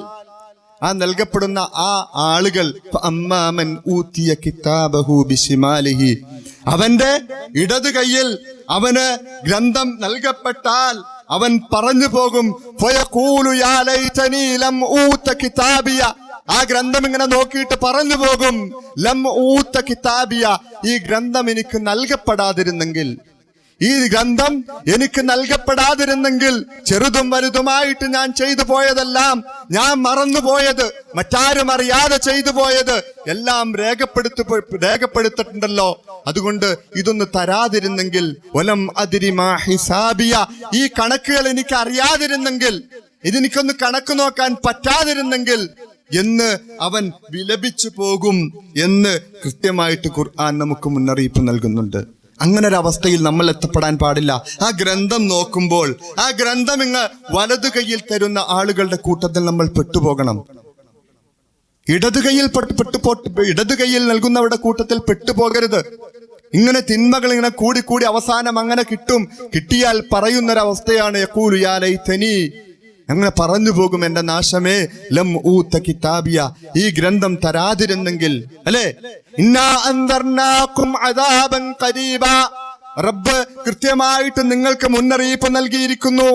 ആ നൽകപ്പെടുന്ന ആ ആളുകൾ അമ്മാമൻ ഊതിയ കിതാബഹു ബിശിമാലിഹി. അവന്റെ ഇടത് കയ്യിൽ അവന് ഗ്രന്ഥം നൽകപ്പെട്ടാൽ അവൻ പറഞ്ഞു പോകും, ഫയഖൂലു യാ ലൈതനി ലം ഊത കിതാബിയ. ആ ഗ്രന്ഥം ഇങ്ങനെ നോക്കിയിട്ട് പറഞ്ഞു പോകും, ലം ഊത കിതാബിയ. ഈ ഗ്രന്ഥം എനിക്ക് നൽകപ്പെടാതിരുന്നെങ്കിൽ, ഈ ഗ്രന്ഥം എനിക്ക് നൽകപ്പെടാതിരുന്നെങ്കിൽ, ചെറുതും വലുതുമായിട്ട് ഞാൻ ചെയ്തു പോയതെല്ലാം, ഞാൻ മറന്നുപോയത്, മറ്റാരും അറിയാതെ ചെയ്തു പോയത് എല്ലാം രേഖപ്പെടുത്തിട്ടുണ്ടല്ലോ. അതുകൊണ്ട് ഇതൊന്ന് തരാതിരുന്നെങ്കിൽ, വലം അദ്രി മാ ഹിസാബിയ. ഈ കണക്കുകൾ എനിക്ക് അറിയാതിരുന്നെങ്കിൽ, ഇതെനിക്കൊന്ന് കണക്ക് നോക്കാൻ പറ്റാതിരുന്നെങ്കിൽ എന്ന് അവൻ വിലപിച്ചു പോകും എന്ന് കൃത്യമായിട്ട് ഖുർആൻ നമുക്ക് മുന്നറിയിപ്പ് നൽകുന്നുണ്ട്. അങ്ങനെ ഒരു അവസ്ഥയിൽ നമ്മൾ എത്തപ്പെടാൻ പാടില്ല. ആ ഗ്രന്ഥം നോക്കുമ്പോൾ ആ ഗ്രന്ഥം ഇങ്ങ് വലതു കയ്യിൽ തരുന്ന ആളുകളുടെ കൂട്ടത്തിൽ നമ്മൾ പെട്ടുപോകണം. ഇടത് കൈയിൽ നൽകുന്നവരുടെ കൂട്ടത്തിൽ പെട്ടുപോകരുത്. ഇങ്ങനെ തിന്മകൾ ഇങ്ങനെ കൂടി അവസാനം അങ്ങനെ കിട്ടിയാൽ പറയുന്നൊരവസ്ഥയാണ് യഖൂലു യാ ലൈതനി, അങ്ങനെ പറഞ്ഞു പോകും, എന്റെ നാശമേ, ലം ഊത കിതാബിയ, ഈ ഗ്രന്ഥം തരാതിരുന്നെങ്കിൽ. അല്ലേ, ഇന്നാ അൻദർനാകും അദാബൻ ഖരീബ, റബ്ബ് കൃത്യമായിട്ട് നിങ്ങൾക്ക് മുന്നറിയിപ്പ് നൽകിയിരിക്കുന്നു,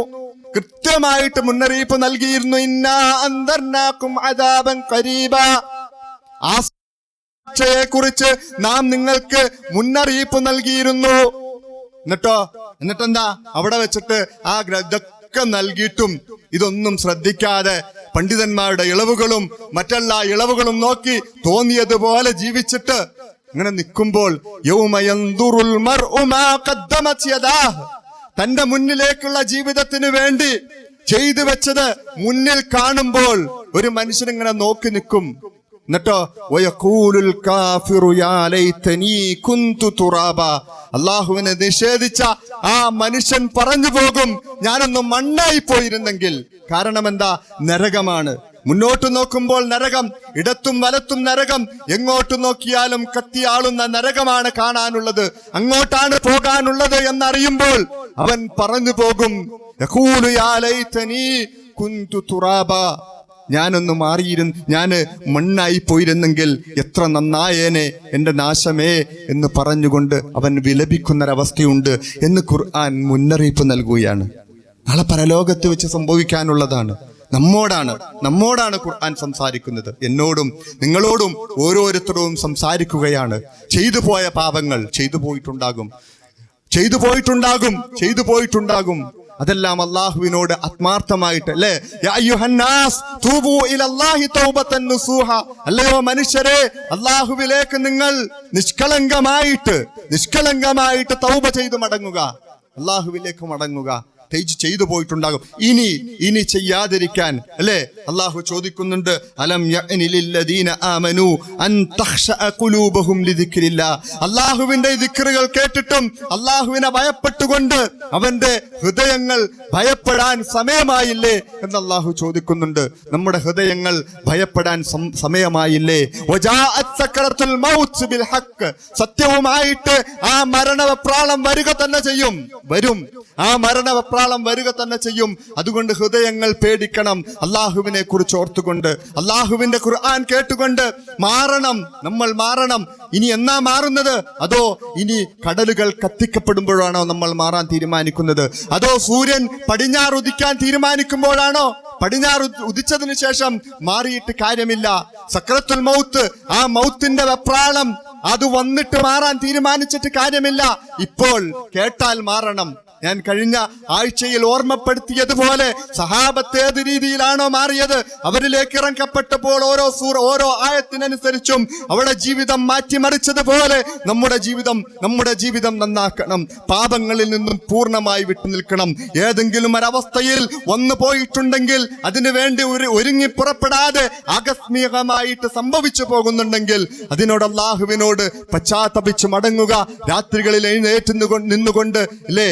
കൃത്യമായിട്ട് മുന്നറിയിപ്പ് നൽകിയിരുന്നു. ഇന്നാ അൻദർനാകും അദാബൻ ഖരീബ, ആ ശിക്ഷയെ കുറിച്ച് നാം നിങ്ങൾക്ക് മുന്നറിയിപ്പ് നൽകിയിരുന്നു. എന്നിട്ടെന്താ അവിടെ വെച്ചിട്ട് ആ ഇതൊക്കെ നൽകിയിട്ടും ഇതൊന്നും ശ്രദ്ധിക്കാതെ പണ്ഡിതന്മാരുടെ ഇളവുകളും മറ്റെല്ലാ ഇളവുകളും നോക്കി തോന്നിയതുപോലെ ജീവിച്ചിട്ട് ഇങ്ങനെ നിൽക്കുമ്പോൾ യൗമയൻദുറുൽ മർഉ മാ ഖദ്ദമത് യദാഹ്, തന്റെ മുന്നിലേക്കുള്ള ജീവിതത്തിന് വേണ്ടി ചെയ്തു വെച്ചത് മുന്നിൽ കാണുമ്പോൾ ഒരു മനുഷ്യൻ ഇങ്ങനെ നോക്കി നിൽക്കും. എന്നിട്ടോ വയഖൂലുൽ കാഫിറു യാ ലൈതനി കുന്തു തുറാബ, അല്ലാഹുവിനെ നിഷേധിച്ച ആ മനുഷ്യൻ പറഞ്ഞു പോകും, ഞാനൊന്ന് മണ്ണായി പോയിരുന്നെങ്കിൽ. കാരണം എന്താ? നരകമാണ്. മുന്നോട്ട് നോക്കുമ്പോൾ നരകം, ഇടത്തും വലത്തും നരകം, എങ്ങോട്ട് നോക്കിയാലും കത്തിയാളുന്ന നരകമാണ് കാണാനുള്ളത്, അങ്ങോട്ടാണ് പോകാനുള്ളത് എന്നറിയുമ്പോൾ അവൻ പറഞ്ഞു പോകും, യഖൂലു യാ ലൈതനി കുന്തു തുറാബ, ഞാനൊന്ന് ഞാന് മണ്ണായി പോയിരുന്നെങ്കിൽ എത്ര നന്നായേനെ, എന്റെ നാശമേ എന്ന് പറഞ്ഞുകൊണ്ട് അവൻ വിലപിക്കുന്നൊരവസ്ഥയുണ്ട് എന്ന് ഖുർആൻ മുന്നറിയിപ്പ് നൽകുകയാണ്. നാളെ പരലോകത്ത് വെച്ച് സംഭവിക്കാനുള്ളതാണ്. നമ്മോടാണ് ഖുർആൻ സംസാരിക്കുന്നത്. എന്നോടും നിങ്ങളോടും ഓരോരുത്തരും സംസാരിക്കുകയാണ്. ചെയ്തു പോയ പാപങ്ങൾ ചെയ്തു പോയിട്ടുണ്ടാകും. അതെല്ലാം അള്ളാഹുവിനോട് ആത്മാർത്ഥമായിട്ട്, അല്ലേ, യാ അയ്യുഹന്നാസ് തൂബൂ ഇലല്ലാഹി തൗബതൻ നസൂഹ, അല്ലയോ മനുഷ്യരെ, അള്ളാഹുവിലേക്ക് നിങ്ങൾ നിഷ്കളങ്കമായിട്ട് തൗബ ചെയ്തു മടങ്ങുക, അള്ളാഹുവിലേക്ക് മടങ്ങുക. ചെയ്തു പോയിട്ടുണ്ടാകും, ഇനി ചെയ്യാതിരിക്കാൻ. അല്ലേ, അള്ളാഹു ചോദിക്കുന്നുണ്ട്, അലം യഅനി ലില്ലദീന ആമനു അൻ തഖ്ശഅ ഖുലൂബുഹും ലിദിക്രില്ലാഹ്, അള്ളാഹുവിന്റെ ദിക്റുകൾ കേട്ടിട്ടും അള്ളാഹുവിനെ ഭയപ്പെട്ടുകൊണ്ട് അവന്റെ ഹൃദയങ്ങൾ ഭയപ്പെടാൻ സമയമായില്ലേ എന്ന് അള്ളാഹു ചോദിക്കുന്നുണ്ട്. നമ്മുടെ ഹൃദയങ്ങൾ ഭയപ്പെടാൻ സമയമായില്ലേ? വജാഅത് സക്രത്തുൽ മൗത്ത് ബിൽ ഹഖ്, സത്യവുമായിട്ട് ആ മരണവെപ്രാളം വരിക തന്നെ ചെയ്യും. അതുകൊണ്ട് ഹൃദയങ്ങൾ പേടിക്കണം, അള്ളാഹുവിനെ കുറിച്ച് ഓർത്തുകൊണ്ട്, അള്ളാഹുവിന്റെ ഖുർആൻ കേട്ടുകൊണ്ട് നമ്മൾ മാറണം. ഇനി എന്നാ മാറുന്നത്? അതോ ഇനി കടലുകൾ കത്തിക്കപ്പെടുമ്പോഴാണോ നമ്മൾ മാറാൻ തീരുമാനിക്കുന്നത്? അതോ സൂര്യൻ പടിഞ്ഞാറ് ഉദിക്കാൻ തീരുമാനിക്കുമ്പോഴാണോ? പടിഞ്ഞാറ് ഉദിച്ചതിന് ശേഷം മാറിയിട്ട് കാര്യമില്ല. സക്രത്തുൽ മൗത്ത്, ആ മൗത്തിന്റെ വെപ്രാളം അത് വന്നിട്ട് മാറാൻ തീരുമാനിച്ചിട്ട് കാര്യമില്ല. ഇപ്പോൾ കേട്ടാൽ മാറണം. ഞാൻ കഴിഞ്ഞ ആഴ്ചയിൽ ഓർമ്മപ്പെടുത്തിയതുപോലെ സഹാബത്ത് ഏത് രീതിയിലാണോ മാറിയത്, അവരിലേക്ക് ഇറങ്ങപ്പെട്ടപ്പോൾ ഓരോ ആയത്തിനനുസരിച്ചും അവരുടെ ജീവിതം മാറ്റിമറിച്ചതുപോലെ നമ്മുടെ ജീവിതം നന്നാക്കണം. പാപങ്ങളിൽ നിന്നും പൂർണ്ണമായി വിട്ടുനിൽക്കണം. ഏതെങ്കിലും ഒരവസ്ഥയിൽ വന്നു പോയിട്ടുണ്ടെങ്കിൽ അതിനു വേണ്ടി ഒരുങ്ങി പുറപ്പെടാതെ ആകസ്മികമായിട്ട് സംഭവിച്ചു പോകുന്നുണ്ടെങ്കിൽ അതിനോട് അള്ളാഹുവിനോട് പശ്ചാത്തപിച്ച് മടങ്ങുക. രാത്രികളിൽ എഴുന്നേറ്റ് നിന്നുകൊണ്ട്, അല്ലേ,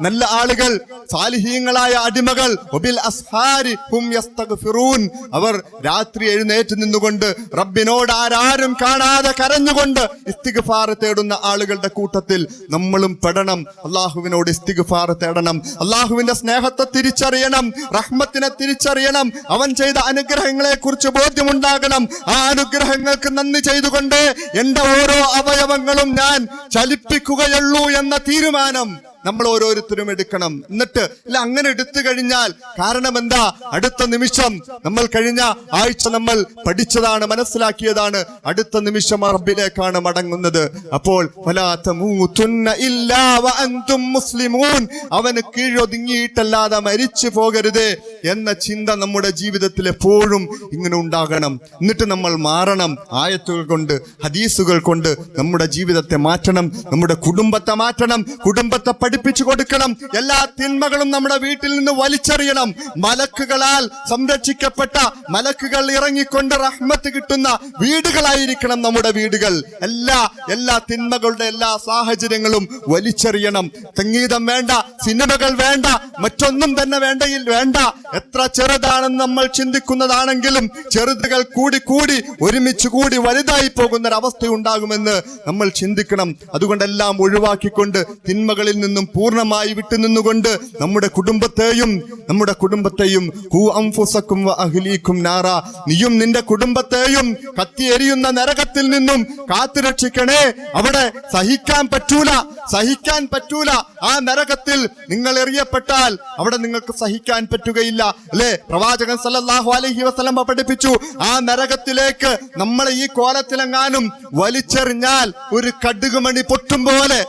നല്ല ആളുകൾ, സാലിഹീങ്ങളായ അടിമകൾ, വബിൽ അസ്ഹാരി ഹും യസ്തഗ്ഫിറൂൻ, അവർ രാത്രി എഴുന്നേറ്റ് നിന്നുകൊണ്ട് റബ്ബിനോട് ആരും കാണാതെ കരഞ്ഞുകൊണ്ട് ഇസ്തിഗ്ഫാർ തേടുന്ന ആളുകളുടെ കൂട്ടത്തിൽ നമ്മളും പെടണം. അള്ളാഹുവിനോട് ഇസ്തിഗ്ഫാർ തേടണം. അള്ളാഹുവിന്റെ സ്നേഹത്തെ തിരിച്ചറിയണം, റഹ്മത്തിനെ തിരിച്ചറിയണം. അവൻ ചെയ്ത അനുഗ്രഹങ്ങളെ കുറിച്ച് ബോധ്യമുണ്ടാകണം. ആ അനുഗ്രഹങ്ങൾക്ക് നന്ദി ചെയ്തുകൊണ്ട് എന്റെ ഓരോ അവയവങ്ങളും ഞാൻ ചലിപ്പിക്കുകയുള്ളൂ എന്ന തീരുമാനം നമ്മൾ ഓരോരുത്തരും എടുക്കണം. എന്നിട്ട് അങ്ങനെ എടുത്തു കഴിഞ്ഞാൽ, കാരണം എന്താ, അടുത്ത നിമിഷം നമ്മൾ കഴിഞ്ഞ ആഴ്ച നമ്മൾ പഠിച്ചതാണ്, മനസ്സിലാക്കിയതാണ്, അടുത്ത നിമിഷം റബ്ബിലേക്കാണ് മടങ്ങുന്നത്. അപ്പോൾ വലാ തമൂതുന്ന ഇല്ലാ വഅൻതും മുസ്ലിമൂൻ, അവന് കീഴൊതുങ്ങിയിട്ടല്ലാതെ മരിച്ചു പോകരുതേ എന്ന ചിന്ത നമ്മുടെ ജീവിതത്തിൽ എപ്പോഴും ഇങ്ങനെ ഉണ്ടാകണം. എന്നിട്ട് നമ്മൾ മാറണം. ആയത്തുകൾ കൊണ്ട്, ഹദീസുകൾ കൊണ്ട് നമ്മുടെ ജീവിതത്തെ മാറ്റണം, നമ്മുടെ കുടുംബത്തെ മാറ്റണം. കുടുംബത്തെ പഠിപ്പിച്ചു കൊടുക്കണം. എല്ലാ തിന്മകളും നമ്മുടെ വീട്ടിൽ നിന്ന് വലിച്ചെറിയണം. മലക്കുകളാൽ സംരക്ഷിക്കപ്പെട്ട, മലക്കുകൾ ഇറങ്ങിക്കൊണ്ട് റഹ്മത്ത് കിട്ടുന്ന വീടുകളായിരിക്കണം നമ്മുടെ വീടുകൾ. എല്ലാ തിന്മകളുടെ എല്ലാ സാഹചര്യങ്ങളും വലിച്ചെറിയണം. സംഗീതം വേണ്ട, സിനിമകൾ വേണ്ട, മറ്റൊന്നും തന്നെ വേണ്ട. എത്ര ചെറുതാണെന്ന് നമ്മൾ ചിന്തിക്കുന്നതാണെങ്കിലും ചെറുതുകൾ കൂടി ഒരുമിച്ച് കൂടി വലുതായി പോകുന്നൊരവസ്ഥ ഉണ്ടാകുമെന്ന് നമ്മൾ ചിന്തിക്കണം. അതുകൊണ്ടെല്ലാം ഒഴിവാക്കിക്കൊണ്ട് തിന്മകളിൽ നിന്നും പൂർണ്ണമായി വിട്ടുനിന്നുകൊണ്ട് നമ്മുടെ കുടുംബത്തെയും ഖൂ അൻഫുസക്കും വഅഹ്ലീകും നാറ, നീയും നിന്റെ കുടുംബത്തെയും കത്തിയെരിയുന്ന നരകത്തിൽ നിന്നും കാത്തുരക്ഷിക്കണേ. അവിടെ സഹിക്കാൻ പറ്റൂല. ആ നരകത്തിൽ നിങ്ങൾ എറിയപ്പെട്ടാൽ അവിടെ നിങ്ങൾക്ക് സഹിക്കാൻ പറ്റുകയില്ല, അല്ലെ? പ്രവാചകൻ സല്ലല്ലാഹു അലൈഹി വസല്ലം പഠിപ്പിച്ചു, ആ നരകത്തിലേക്ക് നമ്മളെ ഈ കോലത്തിലെങ്ങാനും വലിച്ചെറിഞ്ഞാൽ ഒരു കടുകുമണി പൊട്ടും പോലെ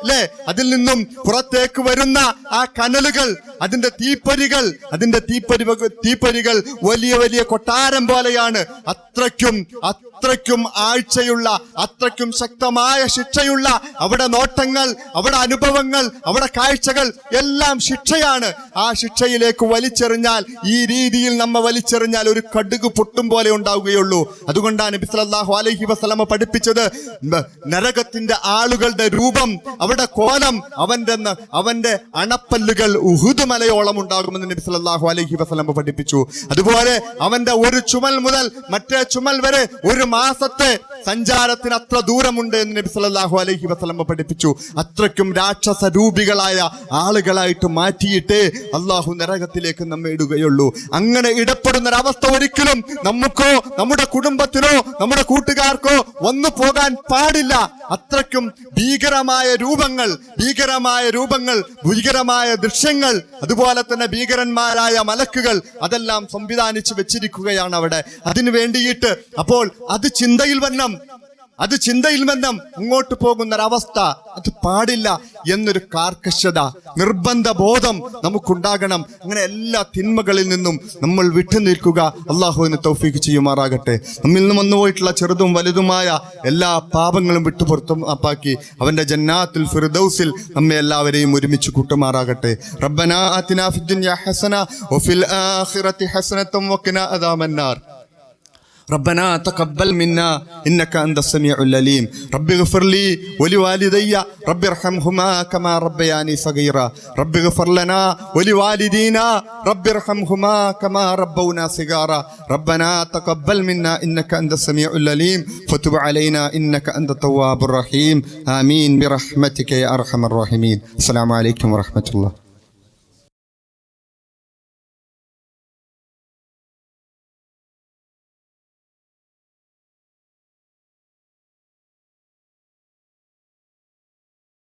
അല്ലെ, അതിൽ നിന്നും പുറത്തേക്ക് വരുന്ന ആ കനലുകൾ, അതിന്റെ തീപ്പൊരികൾ വലിയ കൊട്ടാരം പോലെയാണ്. അത്രയ്ക്കും ആഴ്ചയുള്ള, അത്രയ്ക്കും ശക്തമായ ശിക്ഷയുള്ള അവിടെ നോട്ടങ്ങൾ, അവിടെ അനുഭവങ്ങൾ, അവിടെ കാഴ്ചകൾ എല്ലാം ശിക്ഷയാണ്. ആ ശിക്ഷയിലേക്ക് വലിച്ചെറിഞ്ഞാൽ, ഈ രീതിയിൽ നമ്മ വലിച്ചെറിഞ്ഞാൽ ഒരു കടുക് പൊട്ടും പോലെ ഉണ്ടാവുകയുള്ളൂ. അതുകൊണ്ടാണ് നബി സല്ലല്ലാഹു അലൈഹി വസല്ലം പഠിപ്പിച്ചത്, നരകത്തിന്റെ ആളുകളുടെ രൂപം, അവിടെ കോലം, അവന്റെ അണപ്പല്ലുകൾ ഉഹുദ് മലയോളം ഉണ്ടാകുമെന്ന് നബി സല്ലല്ലാഹു അലൈഹി വസല്ലം പഠിപ്പിച്ചു. അതുപോലെ അവന്റെ ഒരു ചുമൽ മുതൽ മറ്റേ ചുമൽ വരെ ഒരു മാസത്തെ സഞ്ചാരത്തിന് അത്ര ദൂരമുണ്ട് എന്ന് നബി സല്ലല്ലാഹു അലൈഹി വസല്ലം പഠിപ്പിച്ചു. അത്രയ്ക്കും രാക്ഷസ രൂപികളായ ആളുകളായിട്ട് മാറ്റിയിട്ടേ അള്ളാഹു നരകത്തിലേക്ക് നമ്മെ ഇടുകയുള്ളൂ. അങ്ങനെ ഇടപെടുന്നൊരവസ്ഥ ഒരിക്കലും നമുക്കോ നമ്മുടെ കുടുംബത്തിനോ നമ്മുടെ കൂട്ടുകാർക്കോ വന്നു പോകാൻ പാടില്ല. അത്രയ്ക്കും ഭീകരമായ രൂപങ്ങൾ, ഭീകരമായ ദൃശ്യങ്ങൾ, അതുപോലെ തന്നെ ഭീകരന്മാരായ മലക്കുകൾ അതെല്ലാം സംവിധാനിച്ചു വെച്ചിരിക്കുകയാണ് അവിടെ. അതിനു വേണ്ടിയിട്ട് അപ്പോൾ അത് ചിന്തയിൽ വന്നം അങ്ങോട്ട് പോകുന്നൊരവസ്ഥ അത് പാടില്ല എന്നൊരു കാർക്കശ്യത, നിർബന്ധ ബോധം നമുക്കുണ്ടാകണം. അങ്ങനെ എല്ലാ തിന്മകളിൽ നിന്നും നമ്മൾ വിട്ടുനിൽക്കുക. അള്ളാഹുവിന് തൗഫീഖ് ചെയ്യുമാറാകട്ടെ. നമ്മിൽ നിന്ന് വന്നുപോയിട്ടുള്ള ചെറുതും വലുതുമായ എല്ലാ പാപങ്ങളും വിട്ടുപുറത്താക്കി അവന്റെ ജന്നാത്തുൽ ഫിർദൗസിൽ നമ്മെ എല്ലാവരെയും ഒരുമിച്ച് കൂട്ടുമാറാകട്ടെ. റബ്ബനാ ആതിനാ ഫിദ്ദുനിയ ഹസന വഫിൽ ആഖിറതി ഹസനതൻ വഖിനാ അദാബന്നാർ. ربنا تقبل منا إنك أنت السميع العليم. رب اغفر لي ولوالدي رب ارحمهما كما ربياني صغيرا. رب اغفر لنا ولوالدينا رب ارحمهما كما ربونا صغارا. ربنا تقبل منا إنك أنت السميع العليم فتب علينا إنك أنت التواب الرحيم. آمين برحمتك يا أرحم الراحمين. السلام عليكم ورحمة الله.